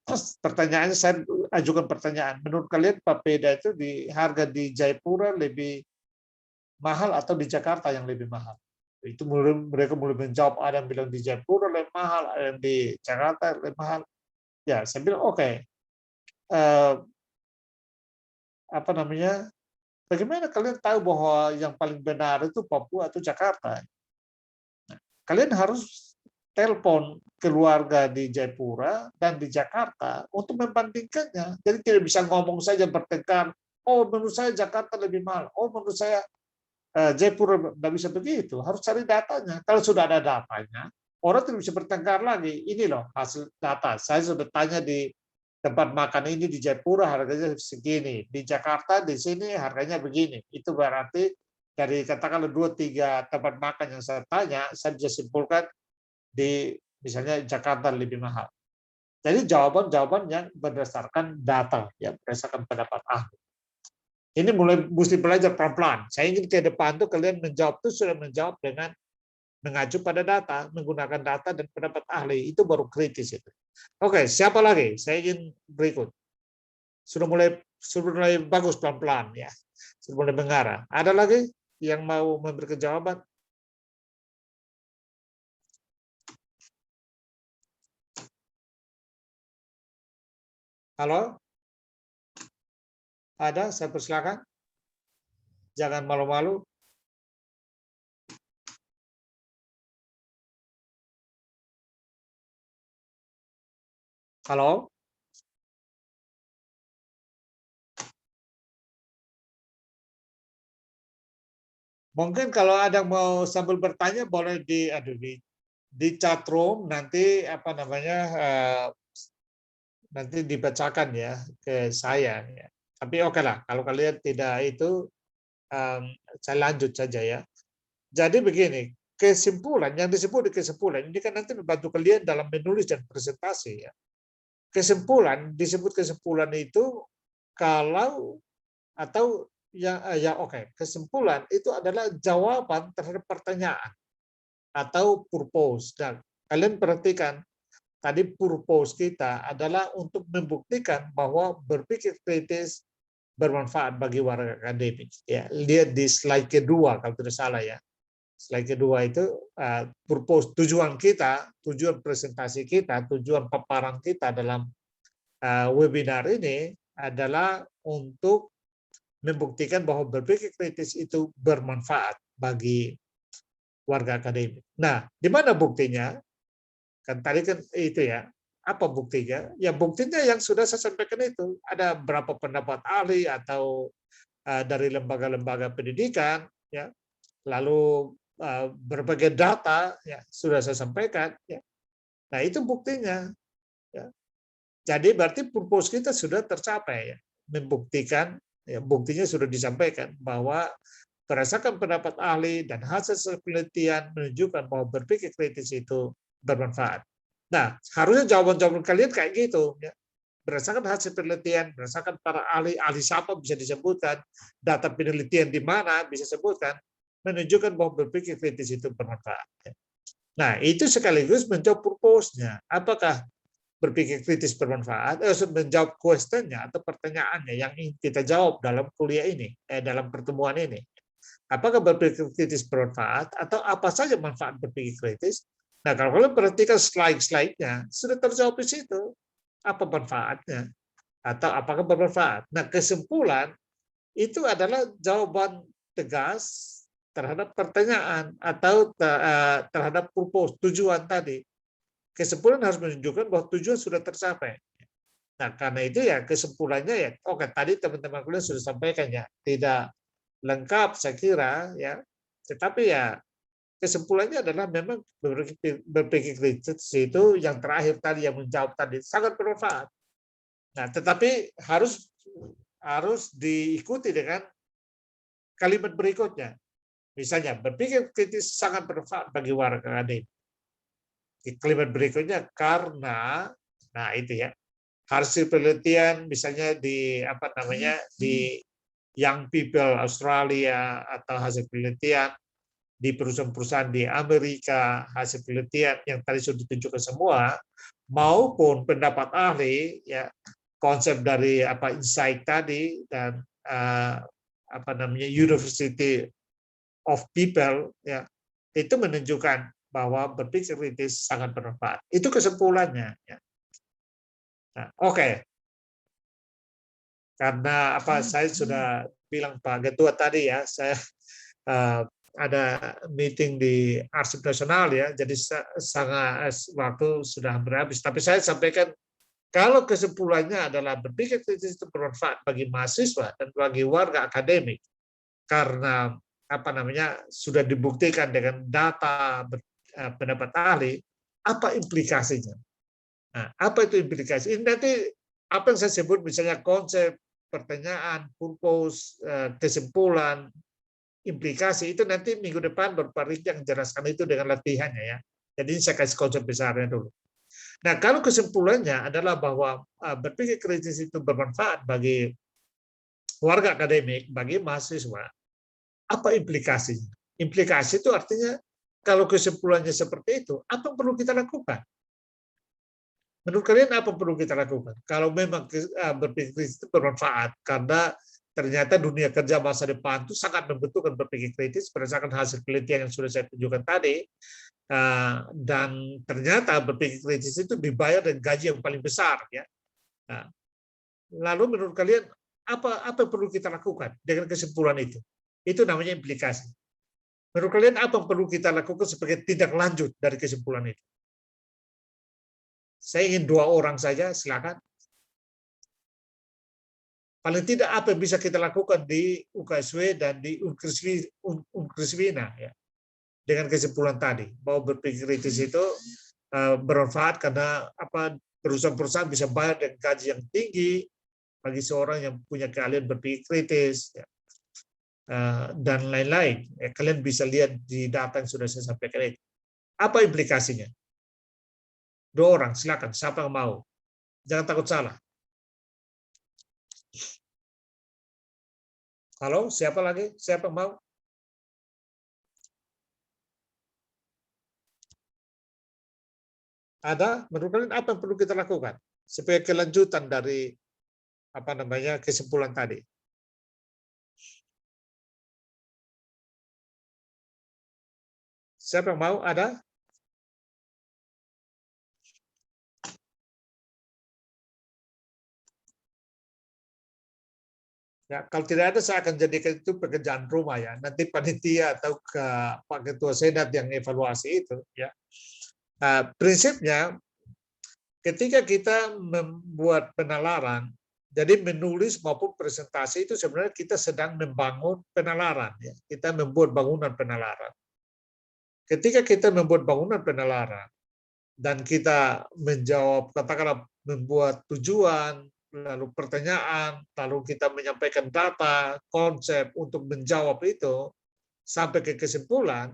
Terus pertanyaannya saya ajukan pertanyaan. Menurut kalian papeda itu harga di Jayapura lebih mahal atau di Jakarta yang lebih mahal? Itu mereka mulai menjawab, ada yang bilang di Jayapura lebih mahal, ada yang di Jakarta lebih mahal. Ya, saya bilang oke. Bagaimana kalian tahu bahwa yang paling benar itu Papua atau Jakarta? Nah, kalian harus telepon keluarga di Jayapura dan di Jakarta untuk membandingkannya. Jadi tidak bisa ngomong saja bertengkar, oh menurut saya Jakarta lebih mahal, oh menurut saya Jayapura tidak bisa begitu, harus cari datanya. Kalau sudah ada datanya, orang tidak bisa bertengkar lagi. Ini loh hasil data, saya sudah tanya di tempat makan ini di Jayapura harganya segini, di Jakarta di sini harganya begini. Itu berarti dari katakanlah 2-3 tempat makan yang saya tanya, saya bisa simpulkan di misalnya Jakarta lebih mahal. Jadi jawaban-jawaban yang berdasarkan data, ya berdasarkan pendapat ahli. Ini mulai mesti belajar pelan-pelan. Saya ingin ke depan tuh kalian menjawab tuh sudah menjawab dengan mengacu pada data, menggunakan data dan pendapat ahli, itu baru kritis itu. Oke, siapa lagi? Saya ingin berikut. Sudah mulai bagus pelan-pelan ya. Sudah mulai mengarah. Ada lagi yang mau memberikan jawaban? Halo? Ada? Saya persilakan. Jangan malu-malu. Halo? Mungkin kalau ada yang mau sambil bertanya boleh di chat room nanti nanti dibacakan ya ke saya ya. Tapi oke lah kalau kalian tidak itu saya lanjut saja ya. Jadi begini, kesimpulan yang disebut kesimpulan ini kan nanti membantu kalian dalam menulis dan presentasi ya. Kesimpulan disebut kesimpulan itu kalau atau kesimpulan itu adalah jawaban terhadap pertanyaan atau purpose. Dan kalian perhatikan tadi purpose kita adalah untuk membuktikan bahwa berpikir kritis bermanfaat bagi warga akademik. Ya, lihat di slide kedua kalau tidak salah ya. Slide kedua itu purpose, tujuan kita, tujuan presentasi kita, tujuan paparan kita dalam webinar ini adalah untuk membuktikan bahwa berpikir kritis itu bermanfaat bagi warga akademik. Nah, di mana buktinya? Kan tadi kan itu ya. Apa buktinya? Ya buktinya yang sudah saya sampaikan itu. Ada berapa pendapat ahli atau dari lembaga-lembaga pendidikan, ya. Lalu berbagai data ya sudah saya sampaikan. Ya. Nah itu buktinya. Ya. Jadi berarti purpose kita sudah tercapai, ya. Membuktikan, ya, buktinya sudah disampaikan bahwa berdasarkan pendapat ahli dan hasil penelitian menunjukkan bahwa berpikir kritis itu bermanfaat. Nah, harusnya jawaban-jawaban kalian kayak gitu. Ya. Berdasarkan hasil penelitian, berdasarkan para ahli siapa bisa disebutkan, data penelitian di mana bisa disebutkan, menunjukkan bahwa berpikir kritis itu bermanfaat. Nah, itu sekaligus menjawab purpose-nya. Apakah berpikir kritis bermanfaat? Menjawab question-nya atau pertanyaannya yang ingin kita jawab dalam kuliah ini, dalam pertemuan ini. Apakah berpikir kritis bermanfaat atau apa saja manfaat berpikir kritis? Nah, kalau kalian perhatikan slide-slide-nya, sudah terjawab di situ. Apa manfaatnya? Atau apakah bermanfaat? Nah, kesimpulan itu adalah jawaban tegas terhadap pertanyaan atau terhadap purpose, tujuan tadi. Kesimpulan harus menunjukkan bahwa tujuan sudah tercapai. Nah, karena itu ya kesimpulannya ya, oke tadi teman-teman kalian sudah sampaikan ya, tidak lengkap saya kira ya, tetapi ya kesimpulannya adalah memang berpikir kritis itu yang terakhir tadi yang menjawab tadi sangat bermanfaat. Nah, tetapi harus diikuti dengan kalimat berikutnya. Misalnya, berpikir kritis sangat bermanfaat bagi warga akademik. Kalimat berikutnya karena, nah itu ya, hasil penelitian misalnya di Young People Australia atau hasil penelitian di perusahaan-perusahaan di Amerika, hasil penelitian yang tadi sudah ditunjukkan semua, maupun pendapat ahli, ya konsep dari insight tadi dan University of People, ya itu menunjukkan bahwa berpikir kritis sangat bermanfaat. Itu kesimpulannya. Ya. Nah, oke. Karena saya sudah bilang Pak Ketua tadi ya, saya ada meeting di Arsip Nasional ya, jadi sangat waktu sudah habis. Tapi saya sampaikan kalau kesimpulannya adalah berpikir kritis itu bermanfaat bagi mahasiswa dan bagi warga akademik karena sudah dibuktikan dengan data pendapat ahli, apa implikasinya? Nah, apa itu implikasi? Ini nanti apa yang saya sebut misalnya konsep, pertanyaan, purpose, kesimpulan, implikasi itu nanti minggu depan Bapak Riki yang jelaskan itu dengan latihannya ya. Jadi ini saya kasih konsep besarnya dulu. Nah, kalau kesimpulannya adalah bahwa berpikir kritis itu bermanfaat bagi warga akademik, bagi mahasiswa, apa implikasinya? Implikasi itu artinya kalau kesimpulannya seperti itu, apa yang perlu kita lakukan? Menurut kalian apa yang perlu kita lakukan? Kalau memang berpikir kritis itu bermanfaat, karena ternyata dunia kerja masa depan itu sangat membutuhkan berpikir kritis berdasarkan hasil penelitian yang sudah saya tunjukkan tadi, dan ternyata berpikir kritis itu dibayar dengan gaji yang paling besar. Ya. Lalu menurut kalian apa yang perlu kita lakukan dengan kesimpulan itu? Itu namanya implikasi. Menurut kalian apa yang perlu kita lakukan sebagai tindak lanjut dari kesimpulan itu? Saya ingin 2 orang saja, silakan. Paling tidak apa yang bisa kita lakukan di UKSW dan di Unkriswina ya, dengan kesimpulan tadi bahwa berpikir kritis itu bermanfaat karena perusahaan-perusahaan bisa bayar dengan gaji yang tinggi bagi seorang yang punya keahlian berpikir kritis. Ya. Dan lain-lain. Kalian bisa lihat di data yang sudah saya sampaikan itu. Apa implikasinya? 2 orang, silakan. Siapa yang mau? Jangan takut salah. Halo, siapa lagi? Siapa yang mau? Ada? Menurut kalian apa yang perlu kita lakukan sebagai kelanjutan dari kesimpulan tadi? Siapa yang mau? Ada? Ya, kalau tidak ada, saya akan jadikan itu pekerjaan rumah ya. Nanti panitia atau ke Pak Ketua Senat yang evaluasi itu. Ya, prinsipnya ketika kita membuat penalaran, jadi menulis maupun presentasi itu sebenarnya kita sedang membangun penalaran. Ya. Kita membuat bangunan penalaran. Ketika kita membuat bangunan penalaran dan kita menjawab, katakanlah membuat tujuan, lalu pertanyaan, lalu kita menyampaikan data, konsep untuk menjawab itu, sampai ke kesimpulan,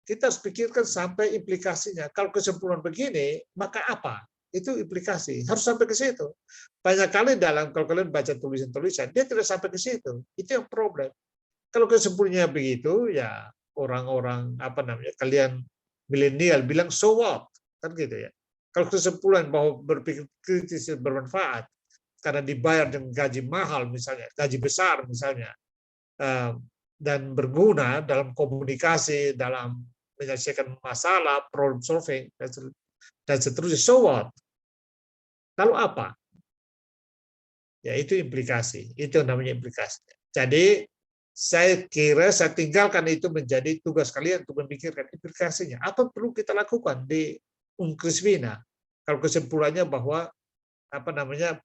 kita harus pikirkan sampai implikasinya. Kalau kesimpulan begini, maka apa? Itu implikasi. Harus sampai ke situ. Banyak kali kalau kalian baca tulisan-tulisan, dia tidak sampai ke situ. Itu yang problem. Kalau kesimpulannya begitu, ya orang-orang kalian milenial bilang so what, kan gitu ya. Kalau kesimpulan bahwa berpikir kritis bermanfaat karena dibayar dengan gaji mahal misalnya, gaji besar misalnya, dan berguna dalam komunikasi, dalam menyelesaikan masalah, problem solving dan seterusnya, so what? Lalu apa? Ya itu implikasi, itu namanya implikasi. Jadi saya kira saya tinggalkan itu menjadi tugas kalian untuk memikirkan implikasinya. Apa perlu kita lakukan di Unkriswina? Kalau kesimpulannya bahwa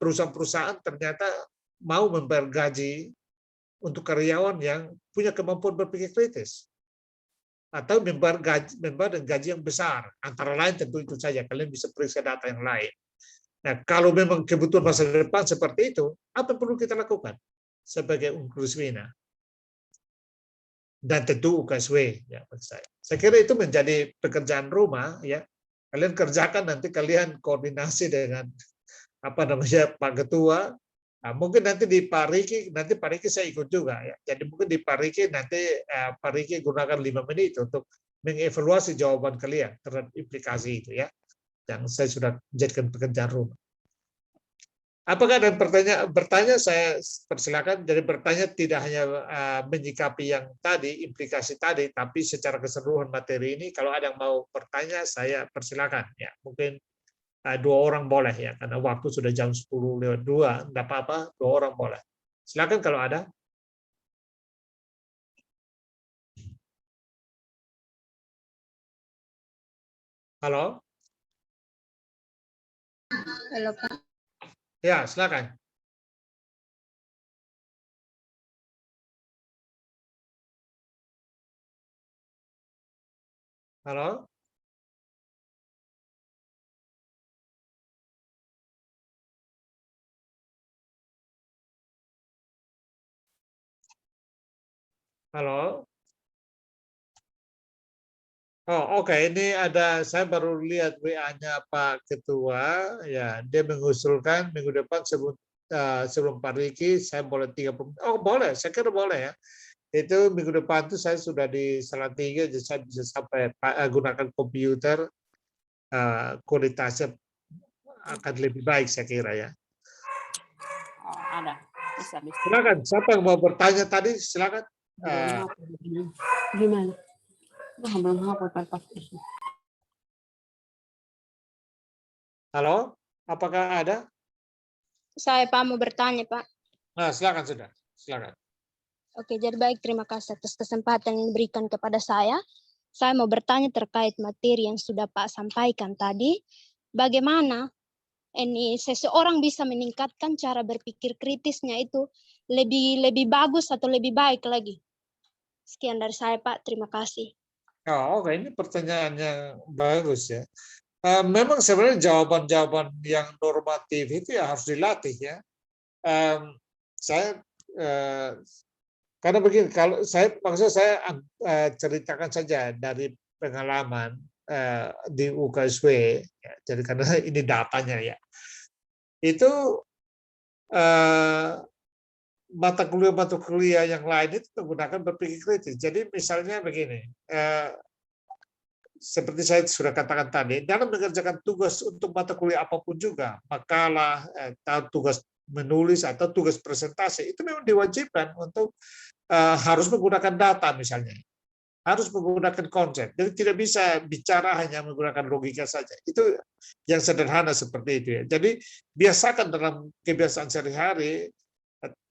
perusahaan-perusahaan ternyata mau membayar gaji untuk karyawan yang punya kemampuan berpikir kritis, atau membayar dengan gaji yang besar. Antara lain tentu itu saja. Kalian bisa periksa data yang lain. Nah, kalau memang kebutuhan masa depan seperti itu, apa yang perlu kita lakukan sebagai Unkriswina? Dan tentu UKSW ya saya kira itu menjadi pekerjaan rumah ya. Kalian kerjakan, nanti kalian koordinasi dengan Pak Ketua. Nah, mungkin nanti di Pak Riki saya ikut juga ya. Jadi mungkin di Pak Riki nanti Pak Riki gunakan 5 menit untuk mengevaluasi jawaban kalian terhadap implikasi itu ya. Yang saya sudah jadikan pekerjaan rumah. Apakah ada bertanya, saya persilakan. Jadi bertanya tidak hanya menyikapi yang tadi, implikasi tadi, tapi secara keseluruhan materi ini. Kalau ada yang mau bertanya, saya persilakan. Ya, mungkin 2 orang boleh ya, karena waktu sudah jam 10:02, enggak apa-apa, 2 orang boleh. Silakan kalau ada. Halo? Halo Pak. Ya, silakan. Halo? Halo? Oh, oke. Ini saya baru lihat WA-nya Pak Ketua. Ya, dia mengusulkan minggu depan sebelum Pak Riki, saya boleh 30. Oh, boleh. Saya kira boleh ya. Itu minggu depan itu saya sudah di Salatiga, jadi saya bisa sampai gunakan komputer, kualitasnya akan lebih baik saya kira ya. Oh, ada. Bisa. Silakan. Siapa yang mau bertanya tadi? Silakan. Gimana? Belum hapus pasti. Halo, apakah ada? Saya Pak mau bertanya Pak. Nah, silakan sudah. Silakan. Oke, jadi baik, terima kasih atas kesempatan yang diberikan kepada saya. Saya mau bertanya terkait materi yang sudah Pak sampaikan tadi. Bagaimana ini seseorang bisa meningkatkan cara berpikir kritisnya itu lebih bagus atau lebih baik lagi? Sekian dari saya Pak, terima kasih. Oh, oke, ini pertanyaan yang bagus ya. Memang sebenarnya jawaban-jawaban yang normatif itu ya harus dilatih ya. Karena begini, kalau maksudnya saya ceritakan saja dari pengalaman di UKSW, ya, jadi karena ini datanya ya, itu mata kuliah yang lain itu menggunakan berpikir kritis. Jadi misalnya begini, seperti saya sudah katakan tadi, dalam mengerjakan tugas untuk mata kuliah apapun juga, makalah, tugas menulis atau tugas presentasi, itu memang diwajibkan untuk harus menggunakan data misalnya. harus menggunakan konsep. Jadi tidak bisa bicara hanya menggunakan logika saja. Itu yang sederhana seperti itu ya. Jadi biasakan dalam kebiasaan sehari-hari,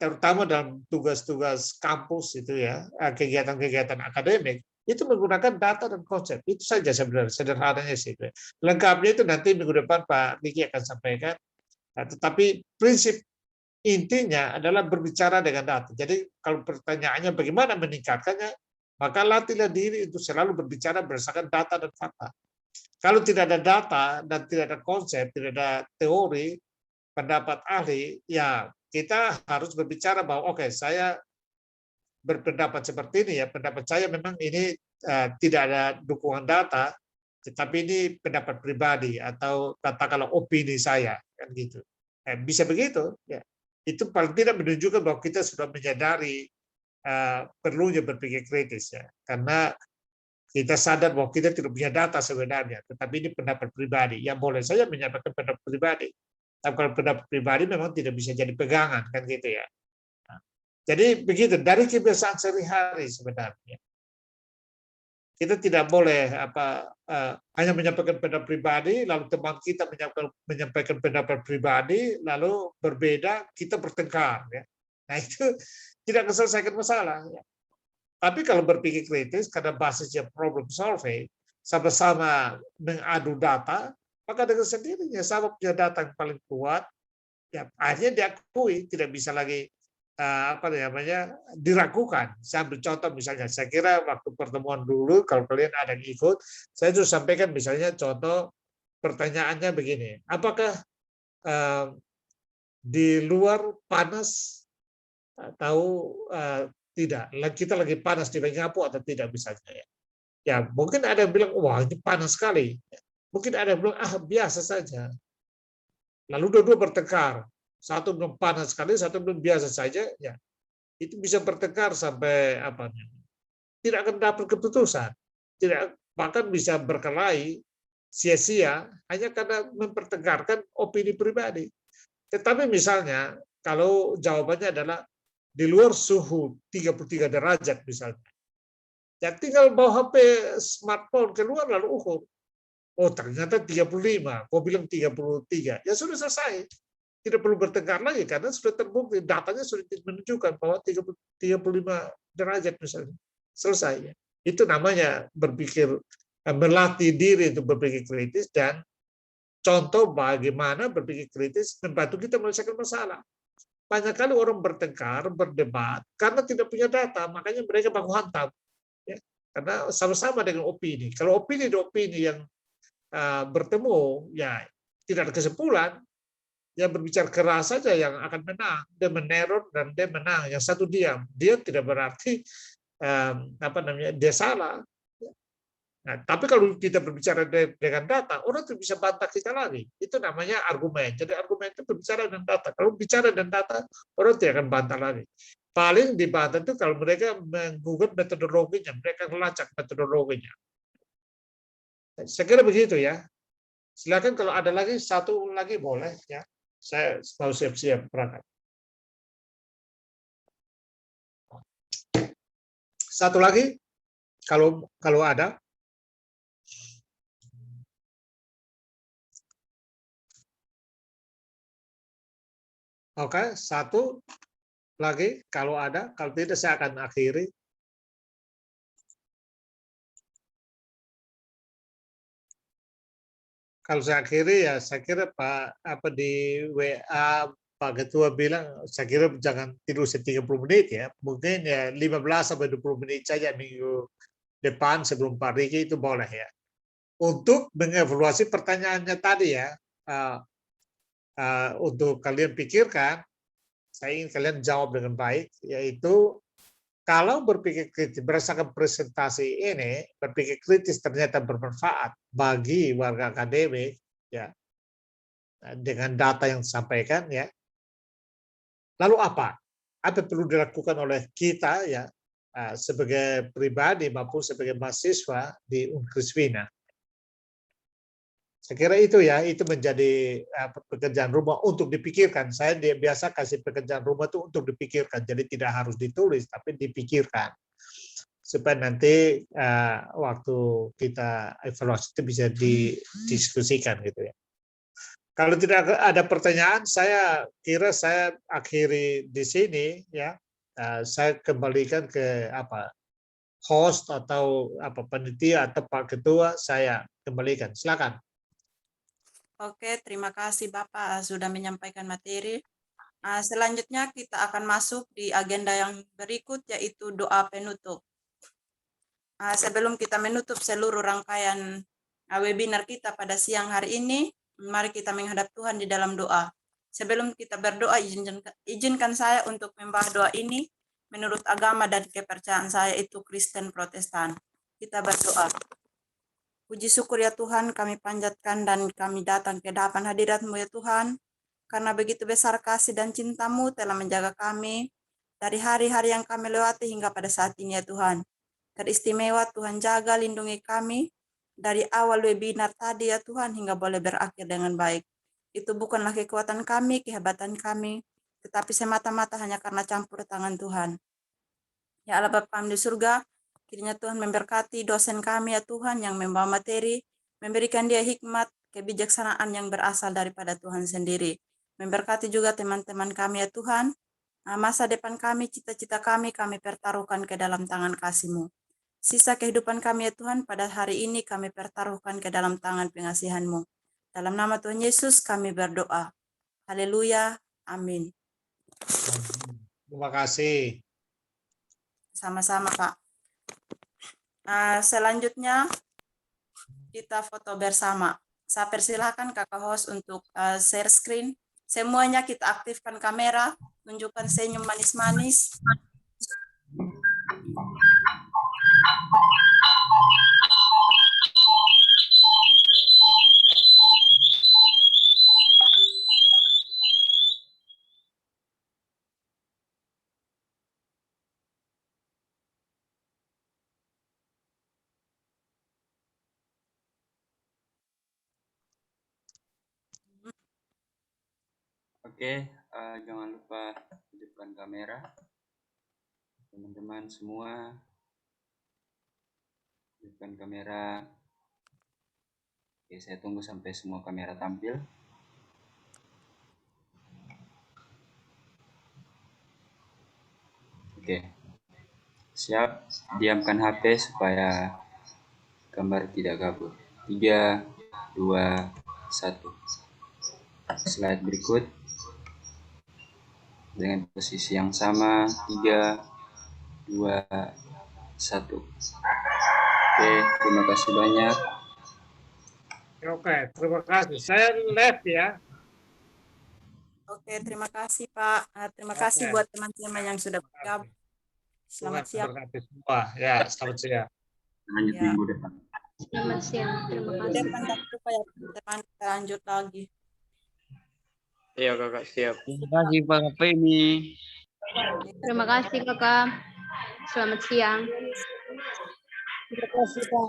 terutama dalam tugas-tugas kampus itu ya, kegiatan-kegiatan akademik, itu menggunakan data dan konsep. Itu saja sebenarnya, sederhananya sih. Lengkapnya itu nanti minggu depan Pak Niki akan sampaikan. Tetapi prinsip intinya adalah berbicara dengan data. Jadi kalau pertanyaannya bagaimana meningkatkannya, maka latihlah diri untuk selalu berbicara berdasarkan data dan fakta. Kalau tidak ada data dan tidak ada konsep, tidak ada teori, pendapat ahli, ya kita harus berbicara bahwa oke, saya berpendapat seperti ini ya, pendapat saya memang ini tidak ada dukungan data, tetapi ini pendapat pribadi atau katakanlah opini saya, kan gitu. Bisa begitu, ya. Itu paling tidak menunjukkan bahwa kita sudah menyadari perlunya berpikir kritis ya, karena kita sadar bahwa kita tidak punya data sebenarnya, tetapi ini pendapat pribadi. Ya boleh saja menyampaikan pendapat pribadi, tapi kalau pendapat pribadi memang tidak bisa jadi pegangan kan gitu ya. Nah, jadi begitu dari kebiasaan sehari-hari sebenarnya. Kita tidak boleh hanya menyampaikan pendapat pribadi, lalu teman kita menyampaikan pendapat pribadi, lalu berbeda, kita bertengkar ya. Nah itu tidak menyelesaikan masalah. Ya. Tapi kalau berpikir kritis, karena basisnya problem solving, sama-sama mengadu data, maka dengan sendirinya sama punya data yang paling kuat, ya akhirnya diakui, tidak bisa lagi diragukan. Saya ambil contoh misalnya, saya kira waktu pertemuan dulu, kalau kalian ada yang ikut, saya sudah sampaikan misalnya contoh pertanyaannya begini, apakah di luar panas atau tidak, kita lagi panas di Bengapu atau tidak misalnya ya. Ya mungkin ada yang bilang wah ini panas sekali, mungkin ada yang bilang biasa saja. Lalu dua-dua bertengkar, satu belum panas sekali, satu belum biasa saja, ya itu bisa bertengkar sampai tidak akan dapat keputusan, tidak bahkan bisa berkelahi sia-sia hanya karena mempertengkarkan opini pribadi. Tetapi misalnya kalau jawabannya adalah di luar suhu 33 derajat misalnya. Ya tinggal bawa HP smartphone keluar lalu ukur. Oh ternyata 35, kau bilang 33. Ya sudah selesai. Tidak perlu bertengkar lagi karena sudah terbukti, datanya sudah menunjukkan bahwa 35 derajat misalnya. Selesai. Ya. Itu namanya berpikir, melatih diri untuk berpikir kritis dan contoh bagaimana berpikir kritis membantu kita menyelesaikan masalah. Banyak kali orang bertengkar, berdebat, karena tidak punya data, makanya mereka baku hantam. Ya, karena sama-sama dengan opini. Kalau opini dan opini yang bertemu, ya tidak ada kesimpulan, ya berbicara keras saja yang akan menang. Dia meneror dan dia menang, yang satu diam. Dia tidak berarti dia salah. Nah, tapi kalau kita berbicara dengan data, orang tidak bisa bantah kita lagi. Itu namanya argumen. Jadi argumen itu berbicara dengan data. Kalau bicara dengan data, orang tidak akan bantah lagi. Paling dibantah itu kalau mereka menggugat metodologinya, mereka melacak metodologinya. Saya kira begitu ya. Silakan kalau ada lagi, satu lagi boleh ya. Saya mau siap-siap berangkat. Satu lagi, kalau ada. Oke, satu lagi kalau ada, kalau tidak saya akan akhiri. Kalau saya akhiri ya saya kira di WA Pak Ketua bilang saya kira jangan tidur 30 menit ya. Mungkin ya 15 sampai 20 menit saja minggu depan sebelum Pak Riki itu boleh ya. Untuk mengevaluasi pertanyaannya tadi ya. Untuk kalian pikirkan, saya ingin kalian jawab dengan baik, yaitu kalau berpikir kritis berdasarkan presentasi ini, berpikir kritis ternyata bermanfaat bagi warga akademik, ya, dengan data yang disampaikan, ya. Lalu apa? Apa perlu dilakukan oleh kita, ya, sebagai pribadi maupun sebagai mahasiswa di Unkriswina? Saya kira itu ya, itu menjadi pekerjaan rumah untuk dipikirkan. Saya biasa kasih pekerjaan rumah itu untuk dipikirkan, jadi tidak harus ditulis, tapi dipikirkan. supaya nanti waktu kita evaluasi itu bisa didiskusikan gitu ya. Kalau tidak ada pertanyaan, saya kira saya akhiri di sini ya. Saya kembalikan ke host atau panitia atau Pak Ketua, saya kembalikan. Silakan. Oke, terima kasih Bapak sudah menyampaikan materi. Selanjutnya kita akan masuk di agenda yang berikut, yaitu doa penutup. Sebelum kita menutup seluruh rangkaian webinar kita pada siang hari ini, mari kita menghadap Tuhan di dalam doa. Sebelum kita berdoa, izinkan saya untuk membahas doa ini menurut agama dan kepercayaan saya itu Kristen Protestan. Kita berdoa. Puji syukur ya Tuhan, kami panjatkan dan kami datang ke hadapan hadirat-Mu ya Tuhan, karena begitu besar kasih dan cinta-Mu telah menjaga kami dari hari-hari yang kami lewati hingga pada saat ini ya Tuhan. Teristimewa Tuhan jaga lindungi kami dari awal webinar tadi ya Tuhan hingga boleh berakhir dengan baik. Itu bukanlah kekuatan kami, kehebatan kami, tetapi semata-mata hanya karena campur tangan Tuhan. Ya Allah Bapa kami di surga, kiranya Tuhan memberkati dosen kami ya Tuhan yang membawa materi, memberikan dia hikmat, kebijaksanaan yang berasal daripada Tuhan sendiri. Memberkati juga teman-teman kami ya Tuhan, masa depan kami, cita-cita kami pertaruhkan ke dalam tangan kasih-Mu. Sisa kehidupan kami ya Tuhan pada hari ini kami pertaruhkan ke dalam tangan pengasihan-Mu. Dalam nama Tuhan Yesus kami berdoa. Haleluya. Amin. Terima kasih. Sama-sama Pak. Selanjutnya kita foto bersama. Saya persilahkan kakak host untuk share screen. Semuanya kita aktifkan kamera, tunjukkan senyum manis-manis. Oke, jangan lupa hidupkan kamera. Teman-teman semua, hidupkan kamera. Oke, saya tunggu sampai semua kamera tampil. Oke, siap. Diamkan HP supaya gambar tidak kabur. 3, 2, 1. Slide berikut. Dengan posisi yang sama, 3, 2, 1. Oke, terima kasih banyak. Oke, terima kasih. Saya live ya. Oke, terima kasih Pak. Terima kasih buat teman-teman yang sudah bergabung. Selamat siang. Berkati semua. Ya, selamat siang. Lanjut Ya. minggu depan. Selamat siang. Terima kasih. Depan tak lupa ya teman-teman, kita lanjut lagi. Iya kakak siap. Terima kasih Pak Femi. Terima kasih Kakak. Selamat siang. Terima kasih Pak.